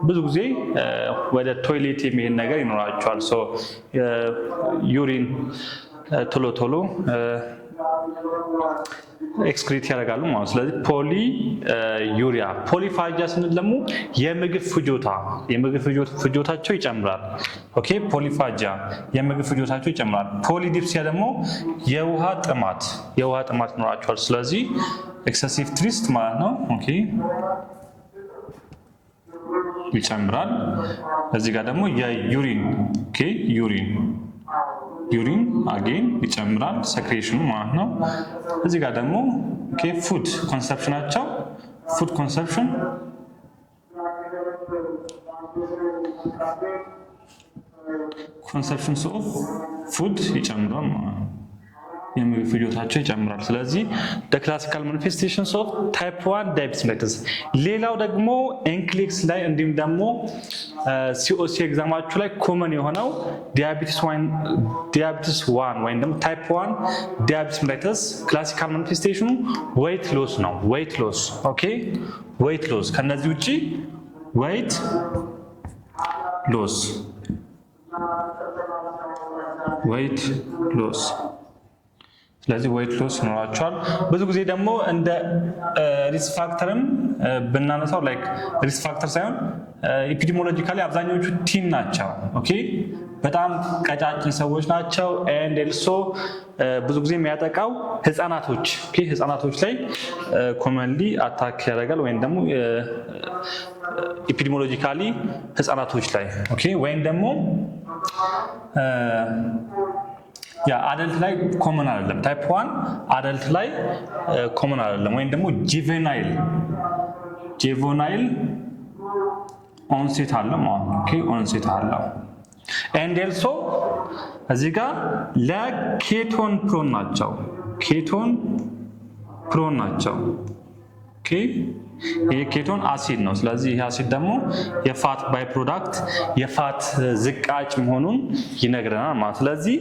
ብዙ ጊዜ ወደ ቶይሌት የሚሄድ ነገር ይኖራቸዋል ሶ ዩሪን ቶሎ ኤክስክሪት ያደርጋሉ ማለት ስለዚህ ፖሊዩሪያ ፖሊፋጂያ ስንል ደግሞ የምግብ ፍጆታቸው ይጨምራል ኦኬ ፖሊፋጂያ የምግብ ፍጆታቸው ይጨምራል ፖሊዲፕሲያ ደግሞ የውሃ ጥማት ይኖራቸዋል ስለዚህ ኤክሰሲቭ ትሪስት ማለት ነው ኦኬ ይጨምራል እዚህ ጋር ደግሞ የዩሪን ኦኬ ዩሪን አጌን ይጨምራል ሰክሬሽኑ ማለት ነው እዚህ ጋር ደግሞ ኦኬ ፉድ ኮንሰፕሽናቸው ፉድ ኮንሰፕሽን ኮንሰፕሽንስ ኦፍ ፉድ ይጨምራል ማለት ነው የምግብ ፍጆታቸው ይጨምራል ስለዚህ the classical manifestations of type 1 diabetes mellitus ሌላው ደግሞ ኤንክሊክስ ላይ እንዲሁም ደግሞ ሲኦሲ ኤግዛማችሁ ላይ ኮመን የሆነው diabetes 1 ወይም ደግሞ type 1 diabetes mellitus classical manifestation weight loss ነው ኦኬ weight loss ከነዚህ ውጪ weight loss ስለዚህ weight loss ይኖራቸዋል ብዙ ጊዜ ደግሞ እንደ ሪስክ ፋክተርም ብናነሳው ላይክ ሪስክ ፋክተር ሳይሆን ኢፒዲሞሎጂካሊ አብዛኞቹ ቲን ናቸው ኦኬ በጣም ቀጫጭን ሰዎች ናቸው and also ብዙ ጊዜ የሚያጠቃው ህፃናቶች ላይ ኮመንሊ አታክ ያደርጋል ወይም ደግሞ ኢፒዲሞሎጂካሊ ህፃናቶች ላይ ኦኬ ወይም ደግሞ ያ አደልት ላይ ኮመን አይደለም ታይፕ 1 አደልት ላይ ኮመን አይደለም ወይም ደግሞ ጁቬናይል ኦንሴት አለ ማለት ነው ኦኬ ኦንሴት አለ and also እዚህ ጋር ለኬቶን ፕሮን ናቸው ኦኬ ይሄ ኬቶን አሲድ ነው ስለዚህ ይሄ አሲድ ደግሞ የፋት ባይ ፕሮዳክት የፋት ዝቃጭ መሆኑን ይነግረናል ማለት ስለዚህ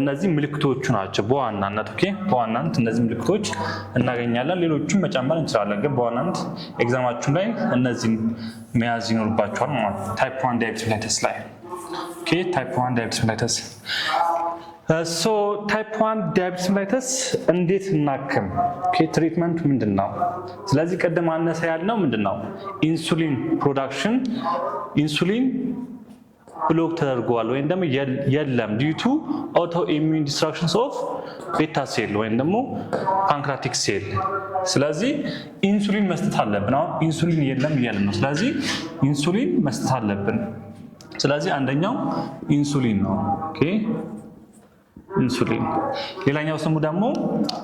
እነዚህ ምልክቶቹ ናቸው በዋናነት ኦኬ በዋናነት እነዚህ ምልክቶች እናገኛለን ሌሎቹም መጨመር እንችላለን ግን በዋናነት ኤግዛማችሁ ላይ እነዚህን መያዝ ይኖርባችኋል ማለት ታይፕ 1 ዳያቤቲስ ሜላይተስ ላይ ኦኬ ታይፕ 1 ዳያቤቲስ ሜላይተስ ሶ ታይፕ 1 ዳያቤቲስ ሜላይተስ እንዴት እናክም ኦኬ ትሪትመንት ምንድነው ስለዚህ ቀደም አነሳ ያልነው ምንድነው ኢንሱሊን ፕሮዳክሽን ኢንሱሊን ብሎክ ተደርጓል ወይም ደግሞ የለም due to autoimmune destructions of beta cell ወይም ደግሞ pancreatic cell ስለዚህ ኢንሱሊን መስጠት አለብን አሁን ኢንሱሊን የለም እያልን ነው ስለዚህ ኢንሱሊን መስጠት አለብን ስለዚህ አንደኛው ኢንሱሊን ነው ኦኬ ኢንሱሊን ሌላኛው ስሙ ደግሞ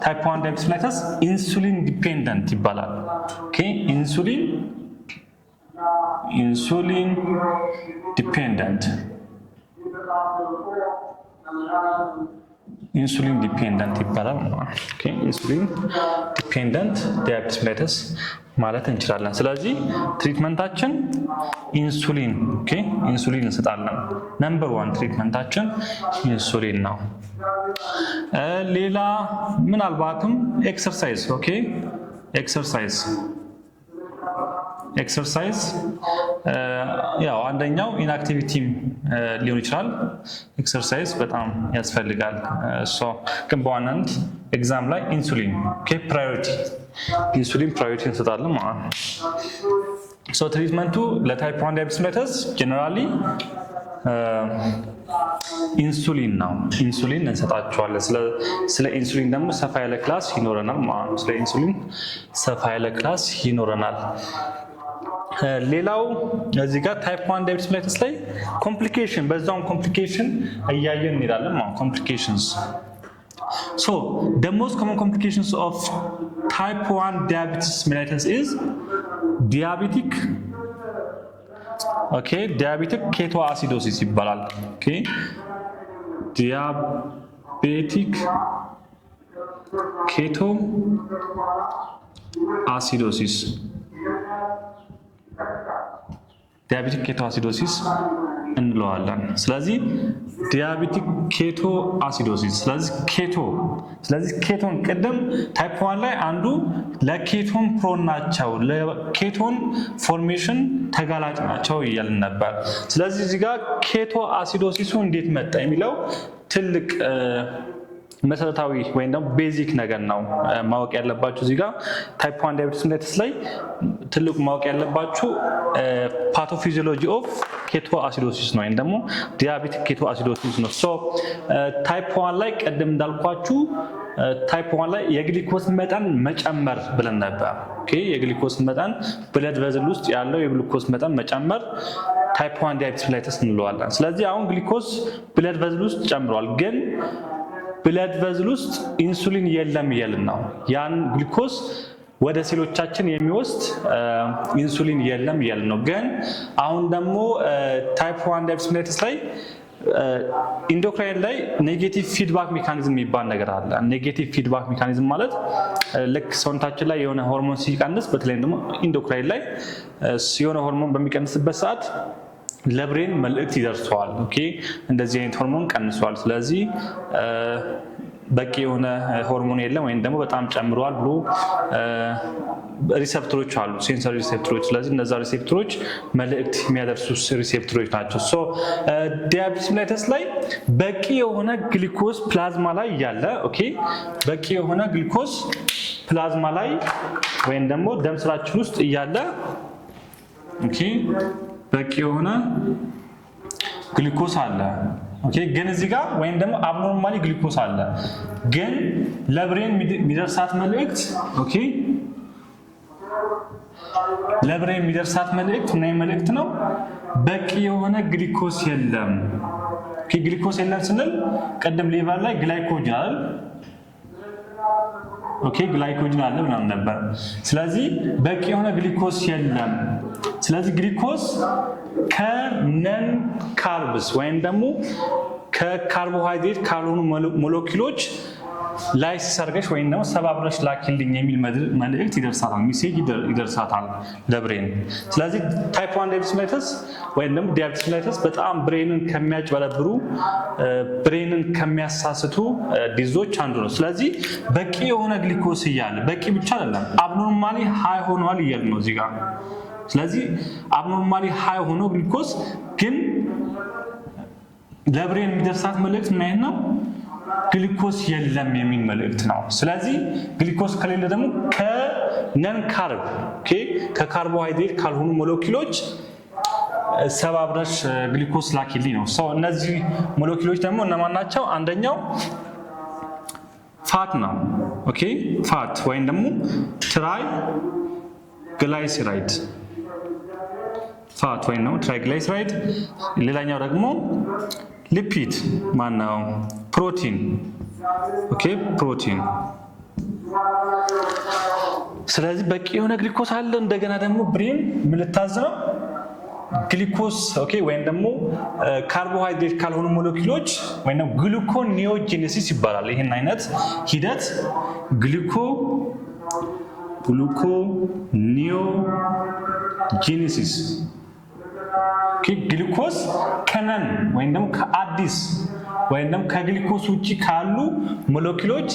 ታይፕ 1 ዳያቤቲስ mellitus ኢንሱሊን ዲፔንደንት ይባላል ኦኬ ኢንሱሊን ዲፔንደንት ኢንሱሊን ዲፔንደንት ይባላል ኦኬ ኢንሱሊን ዲፔንደንት ዳያቤቲስ mellitus ማለት እንችላለን ስለዚህ ትሪትመንታችን ኢንሱሊን ኦኬ ኢንሱሊን እንሰጣለን ነምበር 1 ትሪትመንታችን ኢንሱሊን ነው ሌላ ምናልባትም ኤክሰርሳይዝ ኦኬ ኤክሰርሳይዝ ያው አንደኛው ኢንአክቲቪቲም ሊሆን ይችላል ኤክሰርሳይዝ በጣም ያስፈልጋል ግን በዋናነት ኤግዛም ላይ ኢንሱሊን ኦኬ ኢንሱሊን ፕራዮሪቲ እንሰጣለን ማለት ነው ትሪትመንቱ ለታይፕ 1 ዳያቤቲስ mellitus ጀነራሊ ኢንሱሊን ነው ኢንሱሊን እንሰጣቸዋለን ስለ ኢንሱሊን ደግሞ ሰፋ ያለ ክላስ ይኖረናል ማለት ነው ስለ ኢንሱሊን ሰፋ ያለ ክላስ ይኖረናል ሌላው እዚህ ጋር ታይፕ 1 ዳያቤቲስ mellitus ላይ ኮምፕሊኬሽን በዛው ኮምፕሊኬሽን እያየን እንሄዳለን ማለት ኮምፕሊኬሽንስ So, the most common complications of type 1 diabetes mellitus is diabetic ketoacidosis ይባላል okay diabetic ketoacidosis diabetic ketoacidosis እንለዋለን ስለዚህ diabetic ketoacidosis ስለዚህ ኬቶን ቀደም ታይፕ 1 ላይ አንዱ ለኬቶን ፕሮን ናቸው ለኬቶን ፎርሜሽን ተጋላጭ ናቸው ይያልን ነበር ስለዚህ እዚህ ጋር ኬቶአሲዶሲሱ እንዴት መጣ የሚለው ትልቅ መሰረታዊ ወይም ደግሞ ቤዚክ ነገር ነው ማወቅ ያለባችሁ እዚህ ጋር ታይፕ 1 ዳያቤቲስ mellitus ላይ ትልቁ ማወቅ ያለባችሁ ፓቶፊዚዮሎጂ ኦፍ ኬቶአሲዶሲስ ነው ወይም ደግሞ ዲያቤቲክ ኬቶአሲዶሲስ ነው ታይፕ 1 ላይ ቀደም እንዳልኳችሁ ታይፕ 1 ላይ የግሉኮስ መጠን መጨመር ብለን ነበር ኦኬ የግሉኮስ መጠን ብለድ ቬዝል ውስጥ ያለው የግሉኮስ መጠን መጨመር ታይፕ 1 ዳያቤቲስ mellitus እንለዋለን ስለዚህ አሁን ግሉኮስ ብለድ ቬዝል ውስጥ ጨምሯል ግን ብለድ ቬዝል ውስጥ ኢንሱሊን የለም ይያልን ነው ያን ግሉኮስ ወደ ሴሎቻችን የሚወስድ ኢንሱሊን የለም ይያልን ነው ግን አሁን ደግሞ ታይፕ 1 ዳያቤቲስ mellitus ላይ ኢንዶክራይን ላይ ኔጌቲቭ ፊድባክ ሜካኒዝም የሚባል ነገር አለ ኔጌቲቭ ፊድባክ ሜካኒዝም ማለት ልክ ሰውነታችን ላይ የሆነ ሆርሞን ሲቀንስ በተለይ ደግሞ ኢንዶክራይን ላይ የሆነ ሆርሞን በሚቀንስበት ሰዓት ለብሬን መልእክት ይደርሰዋል ኦኬ እንደዚህ አይነት ሆርሞን ቀንሷል ስለዚህ በቂ የሆነ ሆርሞን የለም ወይም ደግሞ በጣም ጨምሯል ብሎ ሪሴፕተሮች አሉ ሴንሰሪ ሪሴፕተሮች ስለዚህ እነዛ ሪሴፕተሮች መልእክት የሚያደርሱ ሪሴፕተሮች ናቸው ዳያቤቲስ mellitus ላይ በቂ የሆነ ግሉኮስ ፕላዝማ ላይ ያለ ኦኬ በቂ የሆነ ግሉኮስ ፕላዝማ ላይ ወይም ደግሞ ደም ስራችን ውስጥ ያለ ኦኬ በቂ የሆነ ግሉኮስ አለ ኦኬ ግን እዚህ ጋር ወይም ደግሞ አብኖርማሊ ግሉኮስ አለ ግን ለብሬን የሚደርሳት መልእክት ኦኬ ለብሬን የሚደርሳት መልእክት ምን መልእክት ነው በቂ የሆነ ግሉኮስ የለም ኦኬ ግሉኮስ የለም ስንል ቀደም ሊቨር ላይ ግላይኮጅን አይደል ኦኬ ግላይኮጅን አለ ምናምን ነበር ስለዚህ በቂ የሆነ ግሉኮስ የለም ስለዚህ ግሉኮስ ከነን ካርብስ ወይም ደግሞ ከካርቦሃይድሬት ካልሆኑ ሞለኪውሎች ላይ ሲሰርገሽ ወይም ደግሞ ሰባብረሽ ላኪልኝ የሚል መልእክት ይደርሳታል ሜሴጅ ይደርሳታል ለብሬን ስለዚህ ታይፕ 1 ዳያቤቲስ mellitus ወይም ደግሞ ዳያቤቲስ mellitus በጣም ብሬንን ከሚያጭበረብሩ ብሬንን ከሚያሳስቱ ዲዞች አንዱ ነው ስለዚህ በቂ የሆነ ግሉኮስ እያለ በቂ ብቻ አይደለም አብኖርማሊ ሃይ ሆኗል ይያል ነው እዚህ ጋር ስለዚህ አብኖርማሊ ሃይ ሆኖ ግሉኮስ ግን ለብሬን የሚደርሳት መልእክት ምን ነው ግሉኮስ የለም የሚል መልእክት ነው ስለዚህ ግሉኮስ ከሌለ ደግሞ ከነን ካርብ ኦኬ ከካርቦሃይድሬት ካልሆኑ ሞለኪውሎች ሰባብረሽ ግሉኮስ ላኪልኝ ነው። ሶ እነዚህ ሞለኪውሎች ደግሞ እነማን ናቸው? አንደኛው ፋት ነው። ኦኬ ፋት ወይም ደግሞ ትራይ ግላይሰራይድ ፋት ወይም ነው ትራይግላይሰራይድ። ሌላኛው ደግሞ ሊፒድ ማነው? ፕሮቲን። ኦኬ ፕሮቲን። ስለዚህ በቂ የሆነ ግሉኮስ አለ። እንደገና ደግሞ ብሬን ምን ልታዝ ነው? ግሉኮስ ኦኬ ወይም ደግሞ ካርቦሃይድሬት ካልሆኑ ሞለኪውሎች ወይም ደግሞ ግሉኮኒዮጂኔሲስ ይባላል። ይሄን አይነት ሂደት ግሉኮኒዮጂኔሲስ ግሉኮስ ከነን ወይም ደግሞ ከአዲስ ወይም ደግሞ ከግሉኮስ ውጪ ካሉ ሞለኪውሎች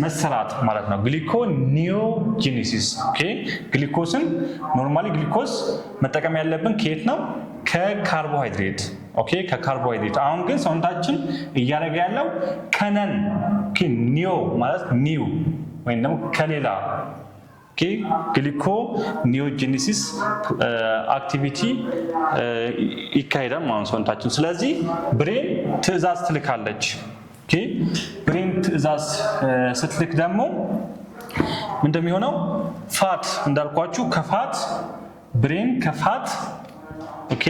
መሰራት ማለት ነው። ግሉኮኒዮጂኔሲስ ኦኬ። ግሉኮስን ኖርማሊ ግሉኮስ መጠቀም ያለብን ከየት ነው? ከካርቦሃይድሬት ኦኬ፣ ከካርቦሃይድሬት። አሁን ግን ሰውነታችን እያደረገ ያለው ከነን ኦኬ፣ ኒዮ ማለት ኒው ወይም ደግሞ ከሌላ ኦኬ፣ ግሉኮኒዮጂኔሲስ አክቲቪቲ ይካሄዳል ማለት ሰውነታችን። ስለዚህ ብሬን ትዕዛዝ ትልካለች። ኦኬ ብሬን ትዕዛዝ ስትልክ ደግሞ እንደሚሆነው ፋት እንዳልኳችሁ ከፋት ብሬን ከፋት ኦኬ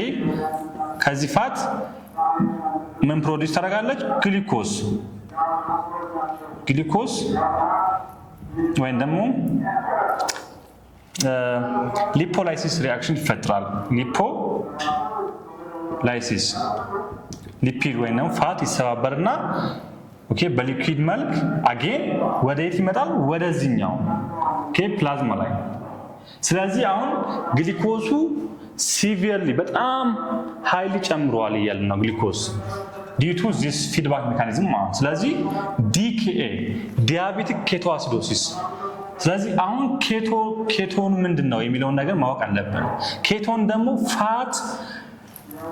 ከዚህ ፋት ምን ፕሮዲዩስ ታደርጋለች? ግሉኮስ ወይም ደግሞ ሊፖላይሲስ ሪአክሽን ይፈጥራል። ሊፖላይሲስ ሊፒድ ወይም ደግሞ ፋት ይሰባበርና ኦኬ በሊኩዊድ መልክ አጌን ወደ የት ይመጣል? ወደዚህኛው ኦኬ ፕላዝማ ላይ። ስለዚህ አሁን ግሉኮሱ ሲቪርሊ በጣም ኃይል ጨምሯል እያልን ነው። ግሉኮስ ዲዩ ቱ ዚስ ፊድባክ ሜካኒዝም ማለት። ስለዚህ ዲኬኤ ዲያቤቲክ ኬቶአሲዶሲስ። ስለዚህ አሁን ኬቶን ምንድን ነው የሚለውን ነገር ማወቅ አለብን። ኬቶን ደግሞ ፋት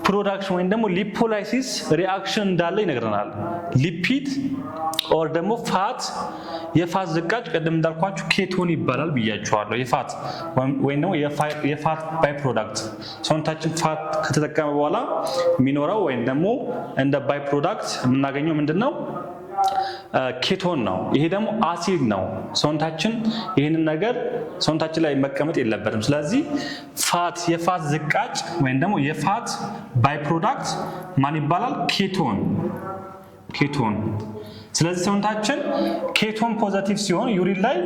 ፕሮዳክሽን ወይም ደግሞ ሊፖላይሲስ ሪአክሽን እንዳለ ይነግረናል። ሊፒድ ኦር ደግሞ ፋት የፋት ዝቃጭ ቀደም እንዳልኳችሁ ኬቶን ይባላል ብያችኋለሁ። የፋት ወይም ደግሞ የፋት ባይ ፕሮዳክት ሰውነታችን ፋት ከተጠቀመ በኋላ የሚኖረው ወይም ደግሞ እንደ ባይ ፕሮዳክት የምናገኘው ምንድነው? ኬቶን ነው። ይሄ ደግሞ አሲድ ነው። ሰውነታችን ይህንን ነገር ሰውነታችን ላይ መቀመጥ የለበትም። ስለዚህ የፋት ዝቃጭ ወይም ደግሞ የፋት ባይ ፕሮዳክት ማን ይባላል? ኬቶን። ስለዚህ ሰውነታችን ኬቶን ፖዘቲቭ ሲሆን ዩሪን ላይ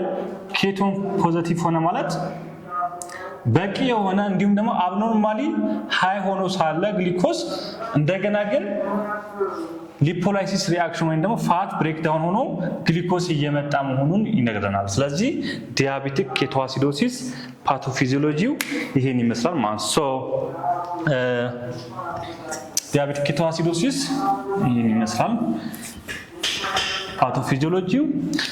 ኬቶን ፖዘቲቭ ሆነ ማለት በቂ የሆነ እንዲሁም ደግሞ አብኖርማሊ ሃይ ሆኖ ሳለ ግሉኮስ እንደገና ግን ሊፖላይሲስ ሪአክሽን ወይም ደግሞ ፋት ብሬክዳውን ሆኖ ግሉኮስ እየመጣ መሆኑን ይነግረናል። ስለዚህ ዲያቤቲክ ኬቶአሲዶሲስ ፓቶፊዚዮሎጂው ይሄን ይመስላል ማለት ነው። ዲያቤቲክ ኬቶአሲዶሲስ ይሄን ይመስላል ፓቶፊዚዮሎጂው።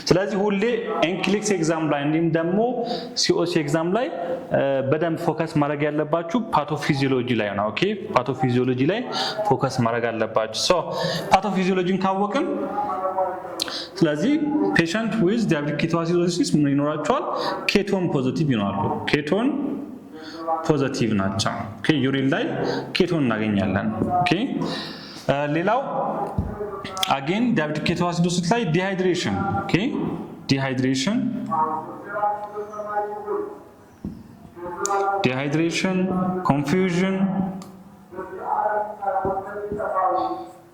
ስለዚህ ሁሌ ኤንክሊክስ ኤግዛም ላይ እንዲሁም ደግሞ ሲኦሲ ኤግዛም ላይ በደንብ ፎከስ ማድረግ ያለባችሁ ፓቶፊዚዮሎጂ ላይ ነው። ኦኬ ፓቶፊዚዮሎጂ ላይ ፎከስ ማድረግ አለባችሁ። ሶ ፓቶፊዚዮሎጂን ካወቅን ስለዚህ ፔሸንት ዊዝ ዲያቤቲክ ኬቶአሲዶሲስ ምን ይኖራቸዋል? ኬቶን ፖዚቲቭ ይኖራሉ። ኬቶን ፖዚቲቭ ናቸው። ኦኬ ዩሪን ላይ ኬቶን እናገኛለን። ኦኬ ሌላው አጌን ዲያቤቲክ ኬቶአሲዶሲስ ላይ ዲሃይድሬሽን ኦኬ ዲሃይድሬሽን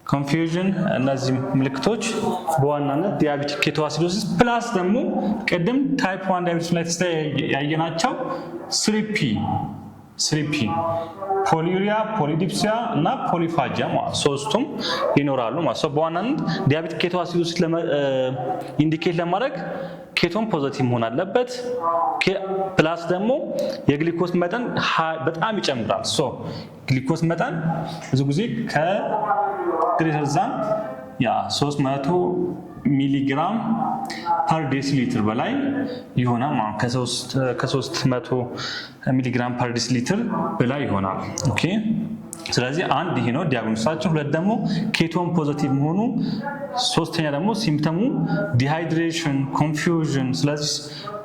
ኮንፊውዥን እነዚህ ምልክቶች በዋናነት ዲያቤቲክ ኬቶአሲዶሲስ ፕላስ ደግሞ ቅድም ታይፕ 1 ዳያቤቲስ ላይ ያየናቸው ስሪፒ ፖሊዩሪያ፣ ፖሊዲፕሲያ እና ፖሊፋጂያ ሶስቱም ይኖራሉ ማለት ነው። በዋናነት ዲያቤቲክ ኬቶአሲዶሲስ ኢንዲኬት ለማድረግ ኬቶን ፖዚቲቭ መሆን አለበት። ፕላስ ደግሞ የግሉኮስ መጠን በጣም ይጨምራል። ሶ ግሉኮስ መጠን ብዙ ጊዜ ከግሬተር ዛን 300 ሚሊግራም ፐር ዴሲሊትር በላይ ይሆናል ማለት ከ300 ሚሊግራም ፐር ዴሲሊትር በላይ ይሆናል። ኦኬ ስለዚህ አንድ ይሄ ነው ዲያግኖሲሳችን። ሁለት ደግሞ ኬቶን ፖዚቲቭ መሆኑ፣ ሶስተኛ ደግሞ ሲምፕተሙ ዲሃይድሬሽን፣ ኮንፊውዥን። ስለዚህ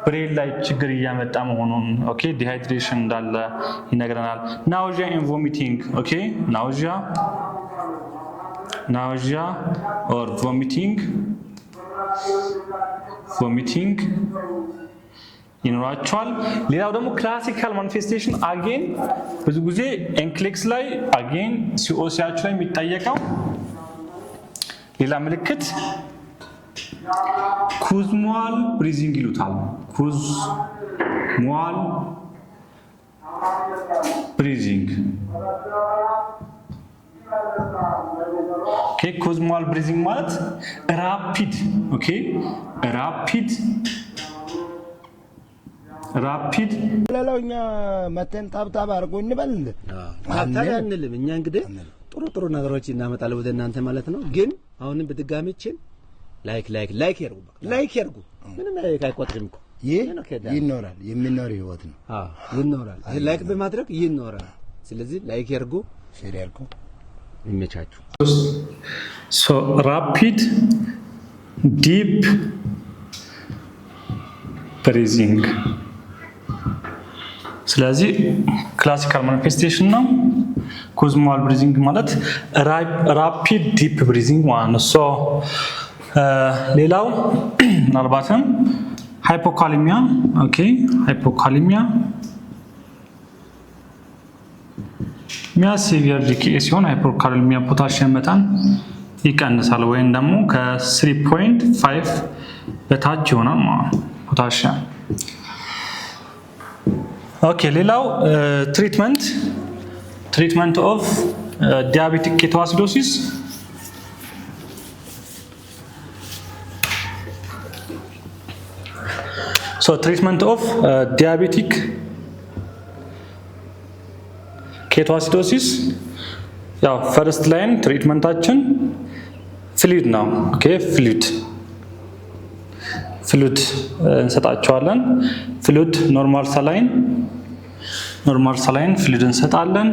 ብሬን ላይ ችግር እያመጣ መሆኑን ኦኬ ዲሃይድሬሽን እንዳለ ይነግረናል። ናውዚያ ኤንድ ቮሚቲንግ ኦኬ ናውዚያ ኦር ቮሚቲንግ ይኖራቸዋል። ሌላው ደግሞ ክላሲካል ማኒፌስቴሽን አጌን ብዙ ጊዜ ኤንክሌክስ ላይ አጌን ሲኦሲያች ላይ የሚጠየቀው ሌላ ምልክት ኩዝሙዋል ብሪዚንግ ይሉታል። ኩዝሙዋል ብሪዚንግ ኦኬ ኩዝሙዋል ብሪዚንግ ማለት ራፒድ ኦኬ ራፒድ ለለውኛ መተን ታብታብ አርጎ እንበል ታብታብ አንልም። እኛ እንግዲህ ጥሩ ነገሮች እናመጣለን ወደ እናንተ ማለት ነው። ግን አሁንም በድጋሚችን ላይክ ያርጉ ምንም አይቆጥርም እኮ ይኖራል የሚኖር ህይወት ነው። ይኖራል ላይክ በማድረግ ይኖራል። ስለዚህ ላይክ ያርጉ ሼር ያርጉ ይመቻችሁ። ሶ ራፒድ ዲፕ ብሪዚንግ ስለዚህ ክላሲካል ማኒፌስቴሽን ነው። ኩዝሙዋል ብሪዚንግ ማለት ራፒድ ዲፕ ብሪዚንግ ማለት ነው። ሶ ሌላው ምናልባትም ሃይፖካሊሚያ ኦኬ ሃይፖካሊሚያ ሲቪር ዲኬ ሲሆን ሃይፖካሊሚያ ፖታሺየም መጠን ይቀንሳል ወይም ደግሞ ከ3.5 በታች ይሆናል ማለት ነው ፖታሺየም። ኦኬ ሌላው ትሪትመንት ኦፍ ዲያቤቲክ ኬቶአሲዶሲስ ሶ ትሪትመንት ኦፍ ዲያቤቲክ ኬቶአሲዶሲስ ያው ፈርስት ላይን ትሪትመንታችን ፍሉድ ነው ኦኬ ፍሉድ እንሰጣቸዋለን። ፍሉድ ኖርማል ሳላይን ፍሉድ እንሰጣለን።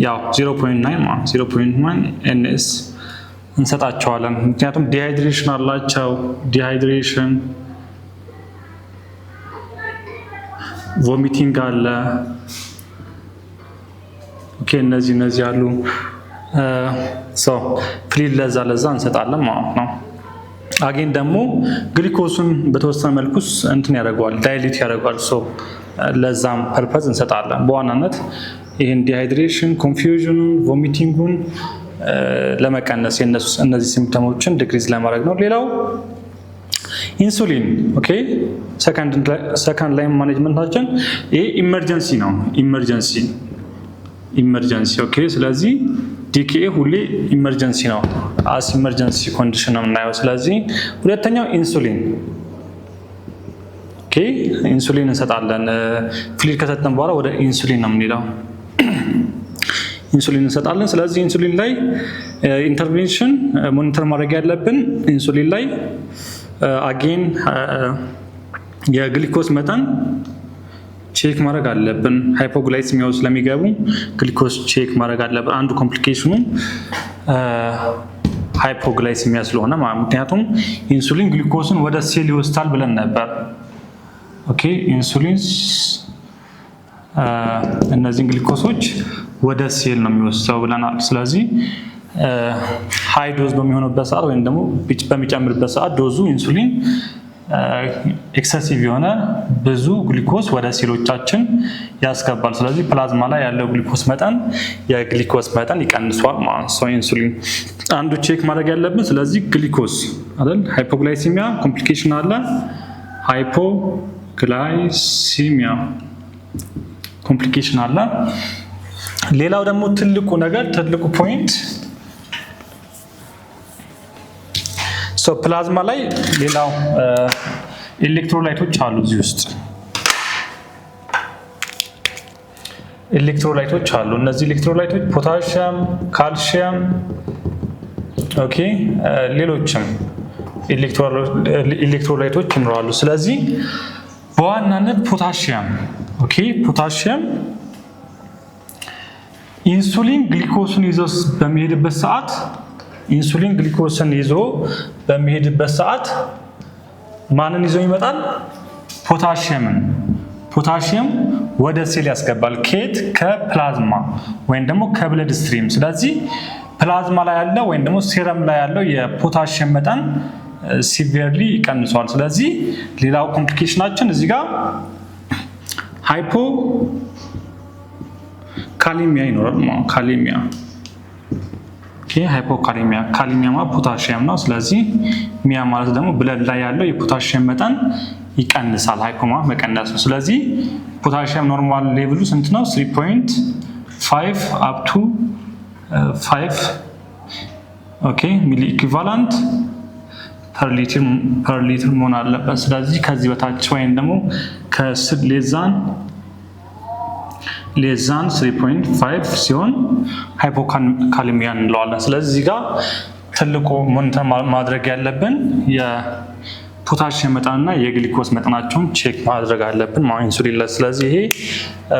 ያው 0.9 NS እንሰጣቸዋለን። ምክንያቱም ዲሃይድሬሽን አላቸው። ዲሃይድሬሽን ቮሚቲንግ አለ ኦኬ እነዚህ አሉ። ፍሉድ ለዛ እንሰጣለን ማለት ነው። አጌን ደግሞ ግሊኮስን በተወሰነ መልኩስ እንትን ያደርገዋል ዳይሌት ያደርገዋል። ለዛም ፐርፐዝ እንሰጣለን። በዋናነት ይሄን ዲሃይድሬሽን ኮንፊውዥን ቮሚቲንጉን ለመቀነስ እነዚህ ሲምፕተሞችን ዲክሪዝ ለማድረግ ነው። ሌላው ኢንሱሊን ኦኬ ሰከንድ ላይን ማኔጅመንታችን ይሄ ኢመርጀንሲ ነው። ኢመርጀንሲ ኦኬ ስለዚህ ዲኬኤ ሁሌ ኢመርጀንሲ ነው። አስ ኢመርጀንሲ ኮንዲሽን ነው የምናየው። ስለዚህ ሁለተኛው ኢንሱሊን ኦኬ ኢንሱሊን እንሰጣለን። ፍሉድ ከሰጠን በኋላ ወደ ኢንሱሊን ነው የምንሄደው። ኢንሱሊን እንሰጣለን። ስለዚህ ኢንሱሊን ላይ ኢንተርቬንሽን ሞኒተር ማድረግ ያለብን ኢንሱሊን ላይ አጌን የግሊኮስ መጠን ቼክ ማድረግ አለብን። ሃይፖግላይሲሚያው ስለሚገቡ ግሊኮስ ቼክ ማድረግ አለብን። አንዱ ኮምፕሊኬሽኑ ሃይፖግላይሲሚያ ስለሆነ ምክንያቱም ኢንሱሊን ግሊኮስን ወደ ሴል ይወስዳል ብለን ነበር። ኦኬ ኢንሱሊን እነዚህን ግሊኮሶች ወደ ሴል ነው የሚወስደው ብለናል። ስለዚህ ሃይ ዶዝ በሚሆንበት ሰዓት ወይም ደግሞ በሚጨምርበት ሰዓት ዶዙ ኢንሱሊን ኤክሰሲቭ የሆነ ብዙ ግሊኮስ ወደ ሴሎቻችን ያስገባል። ስለዚህ ፕላዝማ ላይ ያለው ግሊኮስ መጠን የግሊኮስ መጠን ይቀንሷል ማለት ነው። ኢንሱሊን አንዱ ቼክ ማድረግ ያለብን ስለዚህ ግሊኮስ አይደል። ሃይፖግላይሲሚያ ኮምፕሊኬሽን አለ። ሃይፖግላይሲሚያ ኮምፕሊኬሽን አለ። ሌላው ደግሞ ትልቁ ፖይንት ፕላዝማ ላይ ሌላው ኤሌክትሮላይቶች አሉ። እዚህ ውስጥ ኤሌክትሮላይቶች አሉ። እነዚህ ኤሌክትሮላይቶች ፖታሺየም፣ ካልሺየም ኦኬ ሌሎችም ኤሌክትሮላይቶች ይኖራሉ። ስለዚህ በዋናነት ፖታሺየም ኦኬ ፖታሺየም ኢንሱሊን ግሊኮስን ይዞ በሚሄድበት ሰዓት 1 ማንን ይዞ ይመጣል? ፖታሺየምን። ፖታሺየም ወደ ሴል ያስገባል። ከየት? ከፕላዝማ ወይም ደግሞ ከብለድ ስትሪም። ስለዚህ ፕላዝማ ላይ ያለው ወይም ደግሞ ሴረም ላይ ያለው የፖታሺየም መጠን ሲቪርሊ ይቀንሷል። ስለዚህ ሌላው ኮምፕሊኬሽናችን እዚህ ጋር ሃይፖካሊሚያ ይኖራል። ካሊሚያ ሃይፖካሊሚያ፣ ካሊሚያ ማለት ፖታሺየም ነው። ስለዚህ ሚያ ማለት ደግሞ ብለድ ላይ ያለው የፖታሺየም መጠን ይቀንሳል። ሃይፖማ መቀነስ ነው። ስለዚህ ፖታሺየም ኖርማል ሌቭሉ ስንት ነው? 3.5 አፕ ቱ 5 ሚሊ ኢኩቫላንት ፐር ሊትር መሆን አለበት። ስለዚህ ከዚህ በታች ወይም ደግሞ ሌዛን 3.5 ሲሆን ሃይፖካሊሚያ እንለዋለን። ስለዚህ እዚህ ጋር ትልቁ ሞኒተር ማድረግ ያለብን የፖታሺየም መጠንና የግሊኮስ መጠናቸውን ቼክ ማድረግ አለብን ኢንሱሊን ላይ። ስለዚህ ይሄ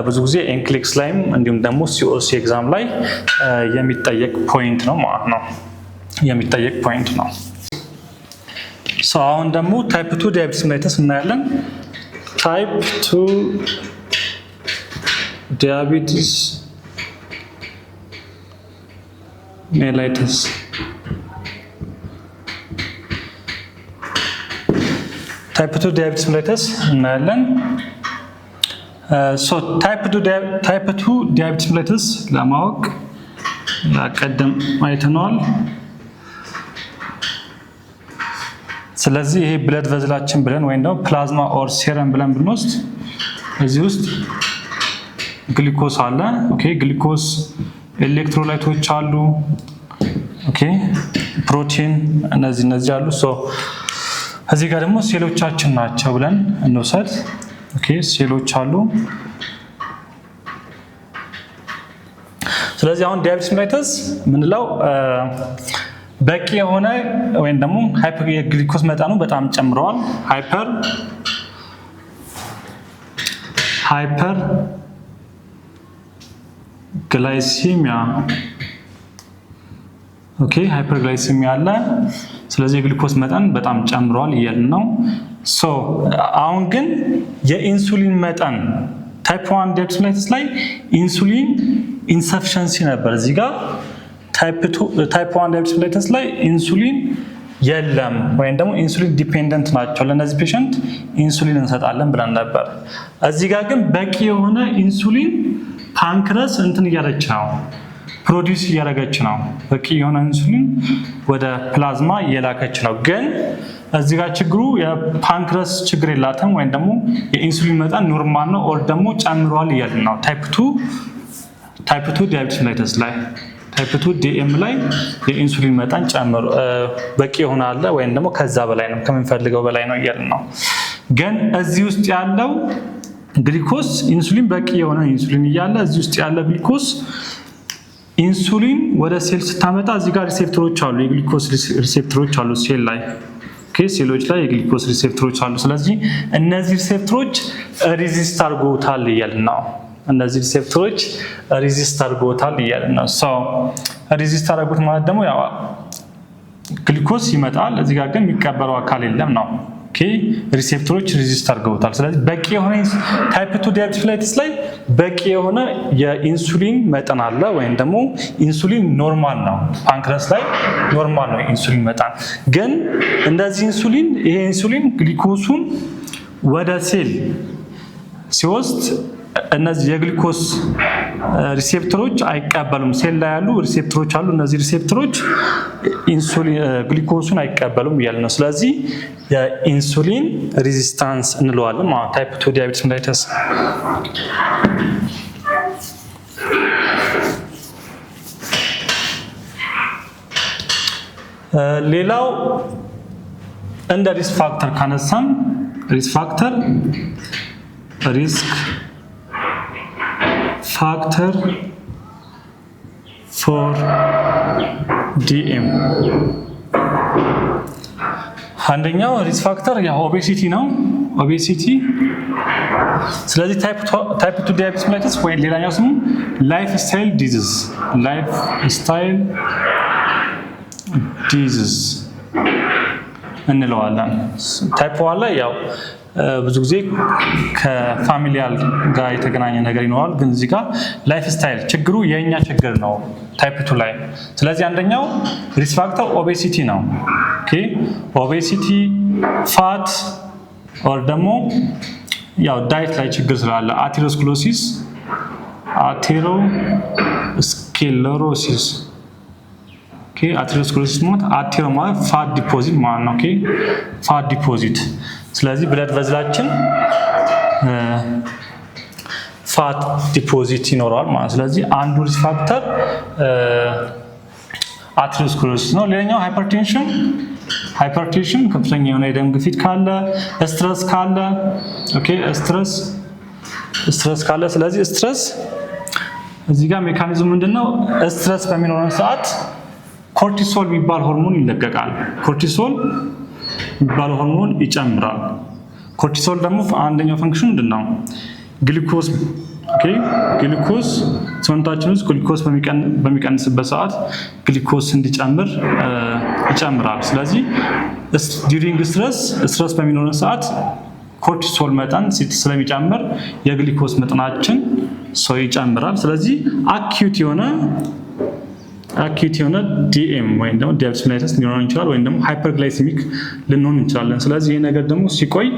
ብዙ ጊዜ ኤንክሊክስ ላይም እንዲሁም ደግሞ ሲኦሲ ኤግዛም ላይ የሚጠየቅ ፖይንት ነው ማለት ነው። የሚጠየቅ ፖይንት ነው። አሁን ደግሞ ታይፕ 2 ዳያቤቲስ ሜላይተስ እናያለን። ታይፕ 2 ዳያቤቲስ ሜላይተስ ታይፕ 2 ዳያቤቲስ ሜላይተስ እናያለን። ታይፕ 2 ዳያቤቲስ ሜላይተስ ለማወቅ ቀደም አይተነዋል። ስለዚህ ይሄ ብለድ ቨዝላችን ብለን ወይም ደግሞ ፕላዝማ ኦር ሴረም ብለን ብንወስድ እዚህ ውስጥ ግሊኮስ አለ። ግሊኮስ፣ ኤሌክትሮላይቶች አሉ፣ ፕሮቲን፣ እነዚህ አሉ። እዚህ ጋር ደግሞ ሴሎቻችን ናቸው ብለን እንውሰድ። ሴሎች አሉ። ስለዚህ አሁን ዳያቤቲስ ሜላይተስ ምንለው በቂ የሆነ ወይም ደግሞ የግሊኮስ መጠኑ በጣም ጨምረዋል። ሃይፐር ግላይሲሚያ ሃይፐርግላይሲሚያ አለ። ስለዚህ የግሉኮስ መጠን በጣም ጨምሯል እያልን ነው። አሁን ግን የኢንሱሊን መጠን ታይፕ 1 ዳያቤቲስ ሜላይተስ ላይ ኢንሱሊን ኢንሰፊሸንሲ ነበር። እዚህ ጋር ታይፕ 1 ዳያቤቲስ ሜላይተስ ላይ ኢንሱሊን የለም ወይም ደግሞ ኢንሱሊን ዲፔንደንት ናቸው። ለነዚህ ፔሸንት ኢንሱሊን እንሰጣለን ብለን ነበር። እዚህ ጋር ግን በቂ የሆነ ኢንሱሊን ፓንክረስ እንትን እያለች ነው፣ ፕሮዲውስ እያደረገች ነው። በቂ የሆነ ኢንሱሊን ወደ ፕላዝማ እየላከች ነው። ግን እዚህ ጋር ችግሩ የፓንክረስ ችግር የላትም ወይም ደግሞ የኢንሱሊን መጠን ኖርማል ነው ኦር ደግሞ ጨምሯል እያልን ነው። ታይፕ 2 ዳያቤቲስ ሜላይተስ ላይ ታይፕ 2 ዲኤም ላይ የኢንሱሊን መጠን ጨምሮ በቂ የሆነ አለ ወይም ደግሞ ከዛ በላይ ነው፣ ከምንፈልገው በላይ ነው እያልን ነው። ግን እዚህ ውስጥ ያለው ግሊኮስ ኢንሱሊን በቂ የሆነ ኢንሱሊን እያለ እዚህ ውስጥ ያለ ግሊኮስ ኢንሱሊን ወደ ሴል ስታመጣ እዚህ ጋር ሪሴፕተሮች አሉ፣ የግሊኮስ ሪሴፕተሮች አሉ ሴል ላይ። ሴሎች ላይ የግሊኮስ ሪሴፕተሮች አሉ። ስለዚህ እነዚህ ሪሴፕተሮች ሪዚስት አድርጎታል እያልን ነው። እነዚህ ሪሴፕተሮች ሪዚስት አድርጎታል እያልን ነው። ሪዚስት አድርጎት ማለት ደግሞ ያው ግሊኮስ ይመጣል፣ እዚህ ጋር ግን የሚቀበለው አካል የለም ነው። ሪሴፕተሮች ሪዚስት አድርገውታል። ስለዚህ በቂ የሆነ ታይፕ 2 ዳያቤቲስ ሜላይተስ ላይ በቂ የሆነ የኢንሱሊን መጠን አለ ወይም ደግሞ ኢንሱሊን ኖርማል ነው። ፓንክረስ ላይ ኖርማል ነው ኢንሱሊን መጠን። ግን እንደዚህ ይሄ ኢንሱሊን ግሊኮሱን ወደ ሴል ሲወስድ እነዚህ የግሊኮስ ሪሴፕተሮች አይቀበሉም። ሴል ላይ ያሉ ሪሴፕተሮች አሉ። እነዚህ ሪሴፕተሮች ግሊኮሱን አይቀበሉም እያለ ነው። ስለዚህ የኢንሱሊን ሬዚስታንስ እንለዋለን ማለት ታይፕ 2 ዳያቤቲስ ሜላይተስ። ሌላው እንደ ሪስክ ፋክተር ካነሳን ሪስክ ፋክተር ፎር ዲኤም አንደኛው ሪስክ ፋክተር ያው ኦቤሲቲ ነው። ኦቤሲቲ ስለዚህ ታይፕ 2 ዳያቤቲስ ሜላይተስ ወይ ሌላኛው ስሙ ላይፍ ስታይል ዲዚዝ እንለዋለን። ታይፕ 1 ላይ ያው ብዙ ጊዜ ከፋሚሊያል ጋር የተገናኘ ነገር ይኖራል፣ ግን እዚህ ጋር ላይፍ ስታይል ችግሩ የኛ ችግር ነው ታይፕ 2 ላይ። ስለዚህ አንደኛው ሪስክ ፋክተር ኦቤሲቲ ነው። ኦኬ ኦቤሲቲ፣ ፋት ኦር ደግሞ ያው ዳይት ላይ ችግር ስላለ አቴሮስክሎሲስ፣ አቴሮስክሌሮሲስ። ኦኬ አቴሮስክሌሮሲስ ማለት አቴሮ ማለት ፋት ዲፖዚት ማለት ነው። ኦኬ ፋት ዲፖዚት። ስለዚህ ብለድ ቨዝላችን ፋት ዲፖዚት ይኖረዋል ማለት። ስለዚህ አንዱ ሪስክ ፋክተር አቴሮስክሌሮሲስ ነው። ሌላኛው ሃይፐርቴንሽን ከፍተኛ የሆነ የደም ግፊት ካለ፣ ስትረስ ካለ፣ ኦኬ ስትረስ ካለ። ስለዚህ ስትረስ እዚህ ጋር ሜካኒዝሙ ምንድነው? ስትረስ በሚኖረን ሰዓት ኮርቲሶል የሚባል ሆርሞን ይለቀቃል። ኮርቲሶል የሚባል ሆርሞን ይጨምራል። ኮርቲሶል ደግሞ አንደኛው ፈንክሽን ምንድነው? ግሉኮስ። ኦኬ ግሉኮስ ሰውነታችን ውስጥ ግሉኮስ በሚቀንስበት ሰዓት ግሉኮስ እንዲጨምር ይጨምራል። ስለዚህ ዲዩሪንግ ስትረስ በሚኖረን ሰዓት ኮርቲሶል መጠን ስለሚጨምር የግሉኮስ መጠናችን ሰው ይጨምራል። ስለዚህ አኪዩት የሆነ ዲኤም ወይም ደግሞ ዲያቤቲስ ሜላይተስ ሊሆን ይችላል፣ ወይም ደግሞ ሃይፐርግላይሲሚክ ልንሆን እንችላለን። ስለዚህ ይሄ ነገር ደግሞ ሲቆይ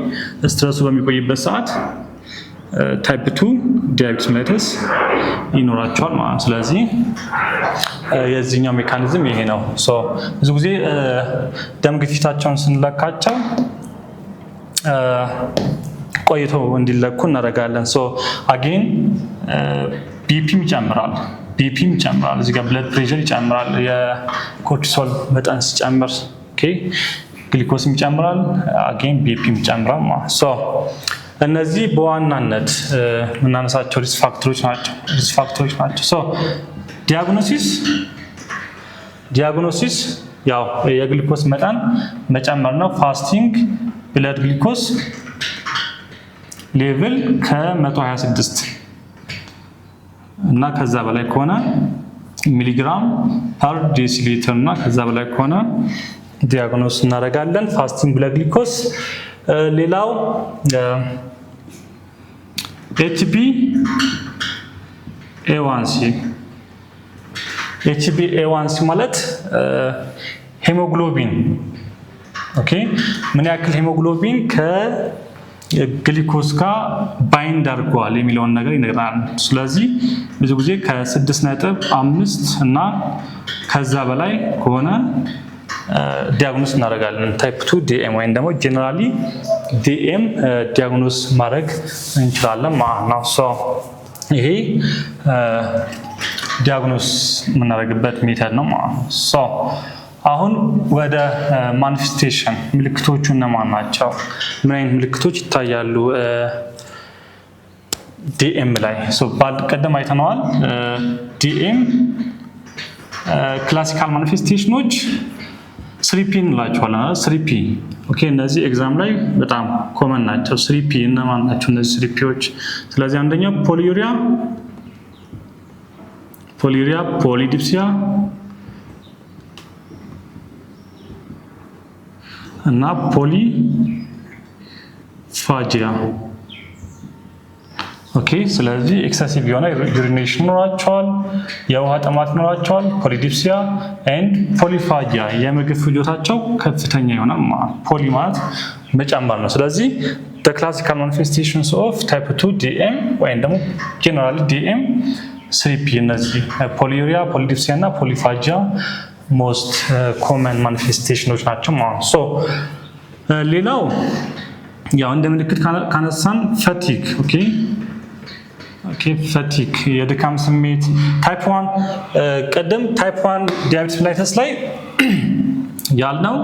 ስትረሱ በሚቆይበት ሰዓት ታይፕ 2 ዲያቤቲስ ሜላይተስ ይኖራቸዋል ማለት። ስለዚህ የዚህኛው ሜካኒዝም ይሄ ነው። ብዙ ጊዜ ደም ግፊታቸውን ስንለካቸው ቆይቶ እንዲለኩ እናደርጋለን። አጌን ቢፒም ይጨምራል። እዚህ ጋር ብለድ ፕሬሸር ይጨምራል። የኮርቲሶል መጠን ሲጨምር ኦኬ ግሉኮስም ይጨምራል። አጌን ቢፒም ይጨምራል ማለት እነዚህ በዋናነት የምናነሳቸው ሪስክ ፋክተሮች ናቸው። ዲያግኖሲስ ያው የግሉኮስ መጠን መጨመር ነው። ፋስቲንግ ብለድ ግሉኮስ ሌቭል ከ126 እና ከዛ በላይ ከሆነ ሚሊግራም ፐር ዴሲሊትር እና ከዛ በላይ ከሆነ ዲያግኖስ እናደርጋለን ፋስቲንግ ብለድ ግሉኮስ። ሌላው HbA1c ማለት ሄሞግሎቢን ኦኬ ምን ያክል ሄሞግሎቢን ከግሉኮስ ጋር ባይንድ አድርጓል የሚለውን ነገር ይነግራል። ስለዚህ ብዙ ጊዜ ከ6.5 እና ከዛ በላይ ከሆነ ዲያግኖስ እናደርጋለን ታይፕ 2 ዲኤም ወይም ደግሞ ጀነራሊ ዲኤም ዲያግኖስ ማድረግ እንችላለን ማለት ነው። ይሄ ዲያግኖስ የምናደርግበት ሜተድ ነው ማለት ነው። አሁን ወደ ማኒፌስቴሽን ምልክቶቹ እነማን ናቸው? ምን አይነት ምልክቶች ይታያሉ ዲኤም ላይ? ቀደም አይተነዋል። ዲኤም ክላሲካል ማኒፌስቴሽኖች 3P እንላቸዋለን። 3P ኦኬ እነዚህ ኤግዛም ላይ በጣም ኮመን ናቸው። 3P እነማን ናቸው እነዚህ 3Pዎች? ስለዚህ አንደኛው ፖሊዩሪያ፣ ፖሊዲፕሲያ እና ፖሊፋጂያ። ኦኬ ስለዚህ ኤክሰሲቭ የሆነ ዩሪኔሽን ይኖራቸዋል፣ የውሃ ጥማት ይኖራቸዋል። ፖሊዲፕሲያ ኤንድ ፖሊፋጂያ የምግብ ፍጆታቸው ከፍተኛ ይሆናል። ፖሊ ማለት መጨመር ነው። ስለዚህ the classical manifestations of type 2 DM ወይም ደግሞ generally DM 3P እነዚህ ፖሊዩሪያ፣ ፖሊዲፕሲያ እና ፖሊፋጂያ ሞስት ኮመን ማኒፌስቴሽኖች ናቸው ማለት ነው። ሌላው ያው እንደ ምልክት ካነሳን ፈቲግ ኦኬ ፈቲግ የድካም ስሜት ታይፕ 1 ቀደም ታይፕ 1 ዲያቤቲስ ሜላይተስ ላይ ያልነው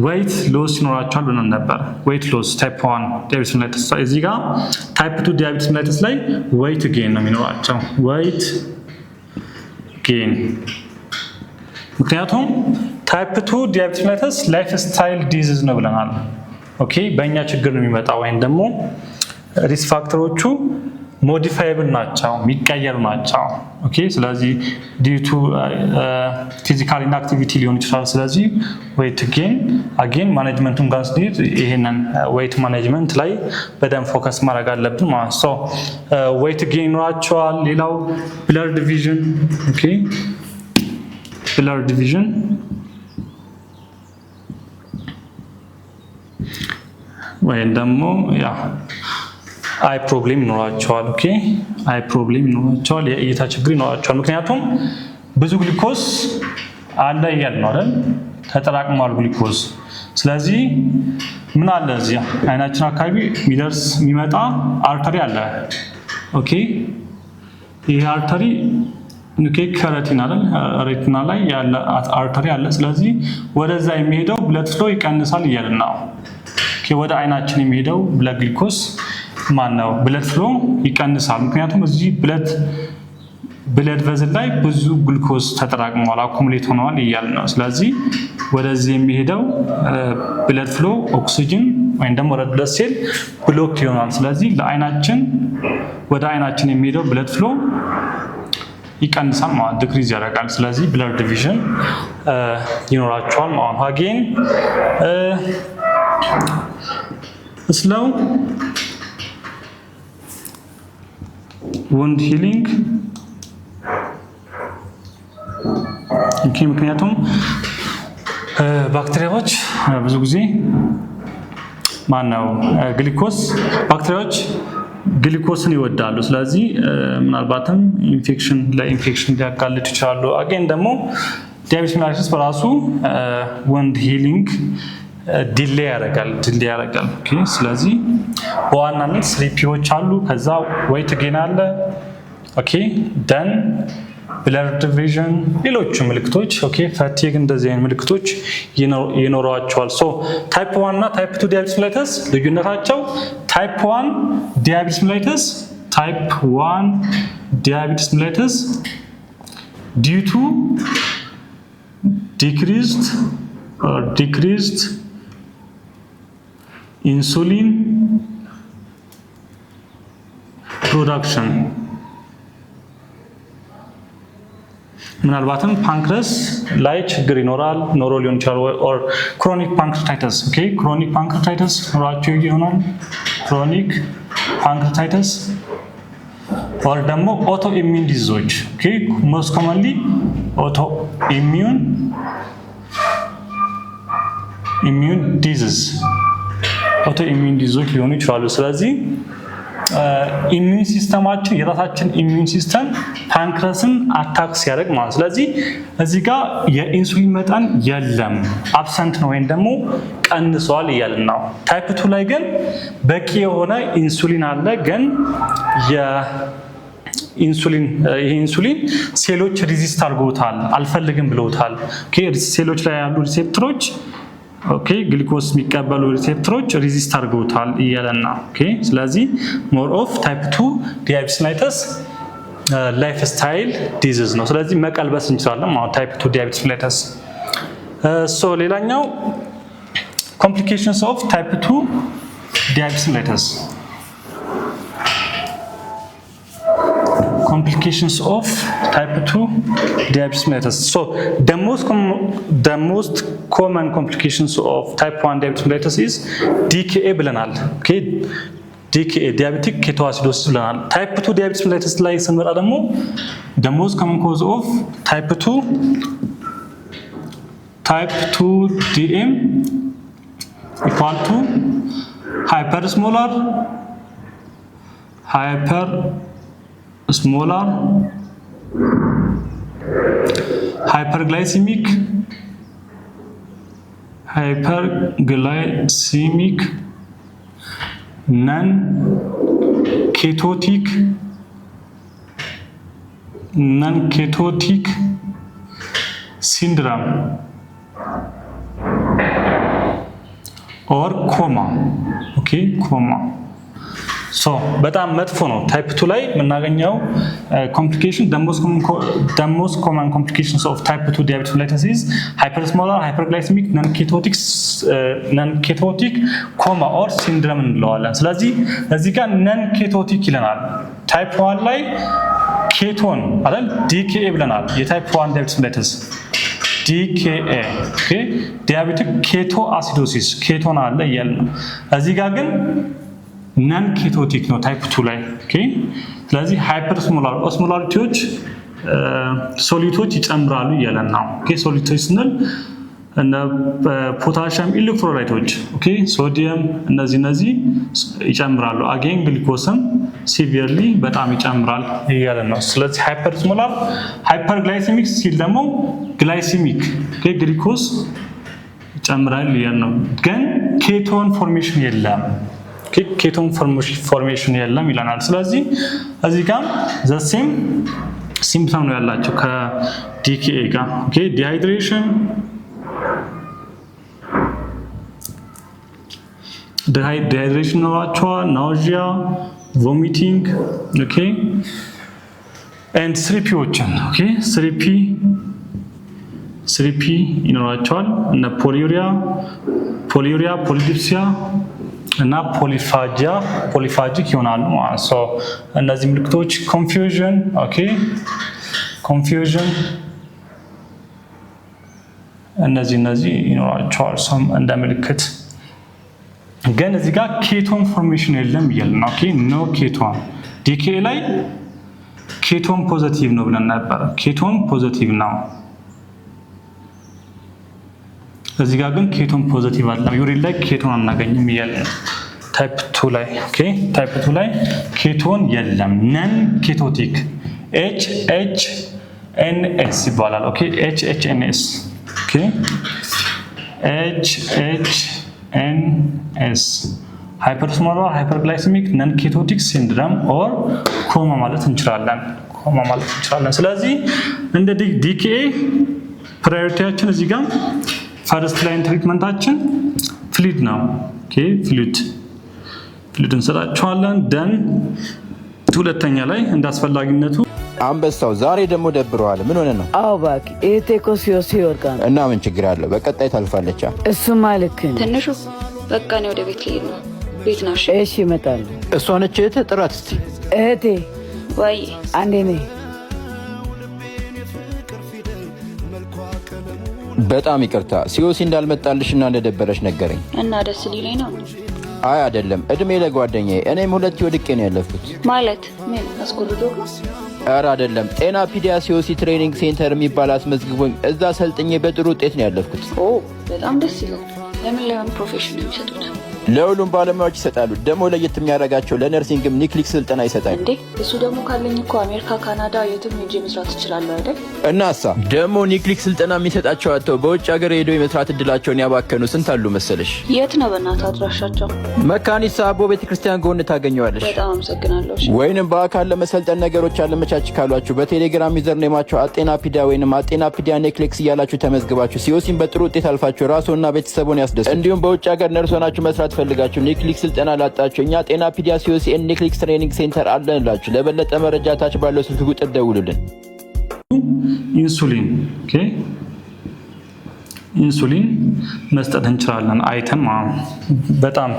ዌይት ሎስ ይኖራቸዋል ብለን ነበር። ዌይት ሎስ ታይፕ 1 ዲያቤቲስ ሜላይተስ እዚህ ጋር ታይፕ 2 ዲያቤቲስ ሜላይተስ ላይ ዌይት ጌን ነው የሚኖራቸው። ዌይት ጌን ምክንያቱም ታይፕ 2 ዲያቤቲስ ሜላይተስ ላይፍ ስታይል ዲዚዝ ነው ብለናል። ኦኬ በእኛ ችግር ነው የሚመጣው ወይም ደግሞ ሪስክ ፋክተሮቹ ሞዲፋይብል ናቸው የሚቀየሩ ናቸው። ኦኬ ስለዚህ ዲዩ ቱ ፊዚካል ኢንአክቲቪቲ ሊሆን ይችላል። ስለዚህ ዌይት ጌን አጌን ማኔጅመንቱን ጋር ስንሄድ ይሄንን ዌይት ማኔጅመንት ላይ በደንብ ፎከስ ማድረግ አለብን ማለት ነው። ሶ ዌይት ጌን ይኖራቸዋል። ሌላው ብለርድ ቪዥን ኦኬ ብለርድ ቪዥን ወይም ደግሞ ያ አይ ፕሮብሌም ይኖራቸዋል። ኦኬ አይ ፕሮብሌም ይኖራቸዋል፣ የእይታ ችግር ይኖራቸዋል። ምክንያቱም ብዙ ግሉኮዝ አለ እያልን ነው አይደል? ተጠራቅሟል ግሉኮዝ። ስለዚህ ምን አለ እዚህ አይናችን አካባቢ የሚደርስ የሚመጣ አርተሪ አለ። ኦኬ ይሄ አርተሪ ኦኬ ከረቲና አይደል? ሬቲና ላይ ያለ አርተሪ አለ። ስለዚህ ወደዛ የሚሄደው ብለድ ፍሎ ይቀንሳል እያልን ነው። ኦኬ ወደ አይናችን የሚሄደው ብለድ ግሉኮዝ ማነው ብለድ ፍሎ ይቀንሳል። ምክንያቱም እዚህ ብለድ ቨዝል ላይ ብዙ ግሉኮዝ ተጠራቅሟል፣ አኩሙሌት ሆነዋል እያልን ነው። ስለዚህ ወደዚህ የሚሄደው ብለድ ፍሎ ኦክሲጅን ወይም ደግሞ ሬድ ብለድ ሴል ብሎክ ይሆናል። ስለዚህ ለአይናችን ወደ አይናችን የሚሄደው ብለድ ፍሎ ይቀንሳል ማለት ዲክሪዝ ያደርጋል። ስለዚህ ብለርድ ቪዥን ይኖራቸዋል ማለት ነው። አጌን ስለው wound healing ምክንያቱም ባክቴሪያዎች ብዙ ጊዜ ማነው ግሉኮዝ ባክቴሪያዎች ግሉኮስን ይወዳሉ። ስለዚህ ምናልባትም ለኢንፌክሽን ሊያጋልጡ ይችላሉ። አጌን ደግሞ ዲያቤቲስ ሜላይተስ በራሱ wound healing ዲሌይ ያደርጋል። ኦኬ ስለዚህ በዋናነት ስሪፒዎች አሉ፣ ከዛ ዌይት ጌን አለ። ኦኬ ደን ብለርድ ቪዥን፣ ሌሎቹ ምልክቶች ኦኬ ፋቲግ፣ እንደዚህ አይነት ምልክቶች ይኖራቸዋል። ሶ ታይፕ 1 እና ታይፕ 2 ዲያቤቲስ ሜላይተስ ልዩነታቸው ታይፕ 1 ዲያቤቲስ ሜላይተስ due to decreased insulin production ምናልባትም ፓንክረስ ላይ ችግር ይኖራል ኖሮ ሊሆን ይችላል። ኦር ክሮኒክ ፓንክሬታይተስ ኦኬ ክሮኒክ ፓንክሬታይተስ ኖራቸው ይሆናል። ክሮኒክ ፓንክሬታይተስ ኦር ደግሞ ኦቶ ኢሚዩን ዲዚዞች ኦኬ ሞስት ኮመንሊ ኦቶ ኢሚዩን ዲዚዝ ኦቶ ኢሚዩን ዲዚዞች ሊሆኑ ይችላሉ። ስለዚህ ኢሚዩን ሲስተማችን የራሳችን ኢሚዩን ሲስተም ፓንክረስን አታክ ሲያደርግ ማለት ስለዚህ እዚህ ጋር የኢንሱሊን መጠን የለም አብሰንት ነው ወይም ደግሞ ቀንሷል እያልን ነው። ታይፕ 2 ላይ ግን በቂ የሆነ ኢንሱሊን አለ፣ ግን ኢንሱሊን ሴሎች ሪዚስት አድርገውታል፣ አልፈልግም ብለውታል። ኦኬ ሴሎች ላይ ያሉ ሪሴፕተሮች ኦኬ ግሉኮስ የሚቀበሉ ሪሴፕተሮች ሬዚስት አድርገውታል እያለና ኦኬ ስለዚህ ሞር ኦፍ ታይፕ 2 ዲያቤቲስ ሜላይተስ ላይፍ ስታይል ዲዚዝ ነው። ስለዚህ መቀልበስ እንችላለን ማለት ታይፕ 2 ዲያቤቲስ ሜላይተስ። ሶ ሌላኛው ኮምፕሊኬሽንስ ኦፍ ታይፕ 2 ዲያቤቲስ ሜላይተስ complications of type 2 diabetes mellitus. So the most common complications of type 1 diabetes mellitus is DKA ብለናል። okay DKA diabetic ketoacidosis ብለናል። type 2 diabetes mellitus ላይ ስንመጣ ደግሞ the most common cause of type 2 DM equal to hypersmolar hyperglycemic non-ketotic syndrome or coma. Okay, coma. ሶ በጣም መጥፎ ነው። ታይፕ 2 ላይ የምናገኘው ኮምፕሊኬሽን the most common complications of type 2 diabetes mellitus is hypersmolar hyperglycemic non-ketotic coma or syndrome እንለዋለን። ስለዚህ እዚህ ጋር non-ketotic ይለናል። ታይፕ 1 ላይ ኬቶን አይደል ዲኬኤ ብለናል። የታይፕ 1 ዳያቤቲስ ሜሊተስ ዲኬኤ ኦኬ ዲያቤቲክ ኬቶ አሲዶሲስ ኬቶን አለ እያልን ነው። እዚህ ጋር ግን ነን ኬቶቲክ ነው ታይፕ 2 ላይ ኦኬ። ስለዚህ ሃይፐርስሞላር ኦስሞላሪቲዎች ሶሊቶች ይጨምራሉ እያለን ነው ኦኬ። ሶሊቶች ስንል እና ፖታሺየም ኢሌክትሮላይቶች ኦኬ ሶዲየም እነዚህ ይጨምራሉ። አጌን ግሉኮስም ሲቪርሊ በጣም ይጨምራል እያለን ነው። ስለዚህ ሃይፐርስሞላር ሃይፐርግላይሲሚክ ሲል ደግሞ ግላይሲሚክ ኦኬ ግሉኮስ ይጨምራል እያለን ነው። ግን ኬቶን ፎርሜሽን የለም ኦኬ ኬቶን ፎርሜሽን የለም ይለናል። ስለዚህ እዚህ ጋር ዘ ሴም ሲምፕተም ነው ያላቸው ከዲኬኤ ጋር ኦኬ ዲሃይድሬሽን dehydration norachual, nausea, vomiting, okay, and 3P ocean, okay, 3P norachual, and polyuria, polydipsia, and polyphagic ይሆናሉ። so እነዚህ ምልክቶች confusion, okay, confusion እነዚህ ይኖራቸዋል ሰም እንደ ምልክት። ግን እዚህ ጋር ኬቶን ፎርሜሽን የለም ይላል። ኦኬ ኖ ኬቶን ዲኬኤ ላይ ኬቶን ፖዚቲቭ ነው ብለን ነበር። ኬቶን ፖዚቲቭ ነው። እዚህ ጋር ግን ኬቶን ፖዚቲቭ አይደለም። ዩሪን ላይ ኬቶን አናገኝም ይላል። ታይፕ 2 ላይ ኦኬ ታይፕ 2 ላይ ኬቶን የለም። ነን ኬቶቲክ HHNS ይባላል። ኦኬ HHNS ኦኬ HHNS ሃይፐርስሞላር ሃይፐርግላይሲሚክ ነን ኬቶቲክ ሲንድሮም ኦር ኮማ ማለት እንችላለን። ስለዚህ እንደ ዲኬኤ ፕራዮሪቲያችን እዚህ ጋር ፈርስት ላይን ትሪትመንታችን ፍሉድ ነው። ኦኬ ፍሉድ እንሰጣቸዋለን። ደን ሁለተኛ ላይ እንዳስፈላጊነቱ አንበሳው ዛሬ ደግሞ ደብረዋል። ምን ሆነ ነው? አዎ እባክህ እህቴ እኮ ሲወሲ ወርቃ ነው። እና ምን ችግር አለው? በቀጣይ ታልፋለች። እሱማ ልክ ነው። ትንሹ በቃ ነው ወደ ቤት ልሄድ ነው። ቤት ናሽ? እሺ እመጣለሁ። እሷ ነች እህትህ? ጥራት እስቲ። እህቴ ወይ አንዴ ነይ። በጣም ይቅርታ ሲኦሲ እንዳልመጣልሽና እንደደበረሽ ነገረኝ። እና ደስ ሊለኝ ነው። አይ አይደለም፣ እድሜ ለጓደኛዬ። እኔም ሁለት ወድቄ ነው ያለፍኩት። ማለት ምን አስቆርጦ ነው? ኧረ አይደለም፣ ጤና ፒዲያ ሲኦሲ ትሬኒንግ ሴንተር የሚባል አስመዝግቦኝ እዛ ሰልጥኜ በጥሩ ውጤት ነው ያለፍኩት። ኦ በጣም ደስ ይላል። ለምን ፕሮፌሽን ነው የሚሰጡት? ለሁሉም ባለሙያዎች ይሰጣሉ። ደግሞ ለየት የሚያደርጋቸው ለነርሲንግም ኒክሊክ ስልጠና ይሰጣል። እንዴ እሱ ደግሞ ካለኝ እኮ አሜሪካ፣ ካናዳ የትም ሄጄ መስራት እችላለሁ አይደል? እናሳ ደግሞ ኒክሊክ ስልጠና የሚሰጣቸው አጥተው በውጭ ሀገር ሄደው የመስራት እድላቸውን ያባከኑ ስንት አሉ መሰለሽ? የት ነው በእናትህ አድራሻቸው? መካኒሳ አቦ ቤተክርስቲያን ጎን ታገኘዋለሽ። በጣም አመሰግናለሁ። ወይንም በአካል ለመሰልጠን ነገሮች አለመቻች ካሏችሁ በቴሌግራም ዩዘር ኔማቸው አጤና ፒዲያ ወይንም አጤና ፒዲያ ኔክሌክስ እያላችሁ ተመዝግባችሁ ሲኦሲን በጥሩ ውጤት አልፋችሁ ራስዎና ቤተሰቡን ያስደስቱ። እንዲሁም በውጭ ሀገር ነርስ ሆናችሁ መስራት ፈልጋችሁ ኒክሊክ ስልጠና ላጣችሁ እኛ ጤና ፒዲያ ሲኦሲ ኤንድ ኒክሊክስ ትሬኒንግ ሴንተር አለንላችሁ። ለበለጠ መረጃ ታች ባለው ስልክ ቁጥር ደውሉልን። ኢንሱሊን ኦኬ ኢንሱሊን መስጠት እንችላለን። አይተም በጣም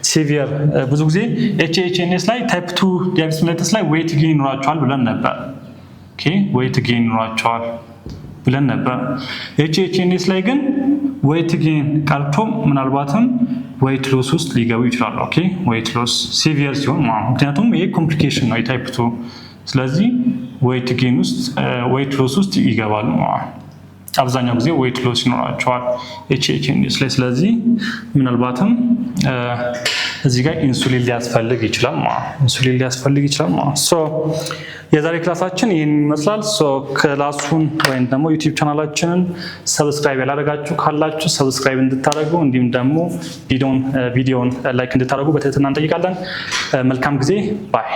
ሲቪር ብዙ ጊዜ ኤችኤችኤንኤስ ላይ ታይፕ 2 ዲያቤቲስ ሜሊተስ ላይ ዌይት ጌን ይኖራቸዋል ብለን ነበር። ኦኬ ዌይት ጌን ይኖራቸዋል ብለን ነበር። ኤችኤችኤንኤስ ላይ ግን ዌይት ጌን ቀርቶ ምናልባትም ዌይት ሎስ ውስጥ ሊገቡ ይችላሉ። ኦኬ ዌይት ሎስ ሲቪር ሲሆን ምክንያቱም ይሄ ኮምፕሊኬሽን ነው የታይፕ 2። ስለዚህ ዌይት ጌን ውስጥ ዌይት ሎስ ውስጥ ይገባሉ። አብዛኛው ጊዜ ዌይት ሎስ ይኖራቸዋል ኤችኤችኤንኤስ ላይ። ስለዚህ ምናልባትም እዚህ ጋር ኢንሱሊን ሊያስፈልግ ይችላል ሶ የዛሬ ክላሳችን ይህን ይመስላል። ሶ ክላሱን ወይም ደግሞ ዩቲዩብ ቻናላችንን ሰብስክራይብ ያላደረጋችሁ ካላችሁ ሰብስክራይብ እንድታደርጉ እንዲሁም ደግሞ ቪዲዮውን ላይክ እንድታደርጉ በትህትና እንጠይቃለን። መልካም ጊዜ ባይ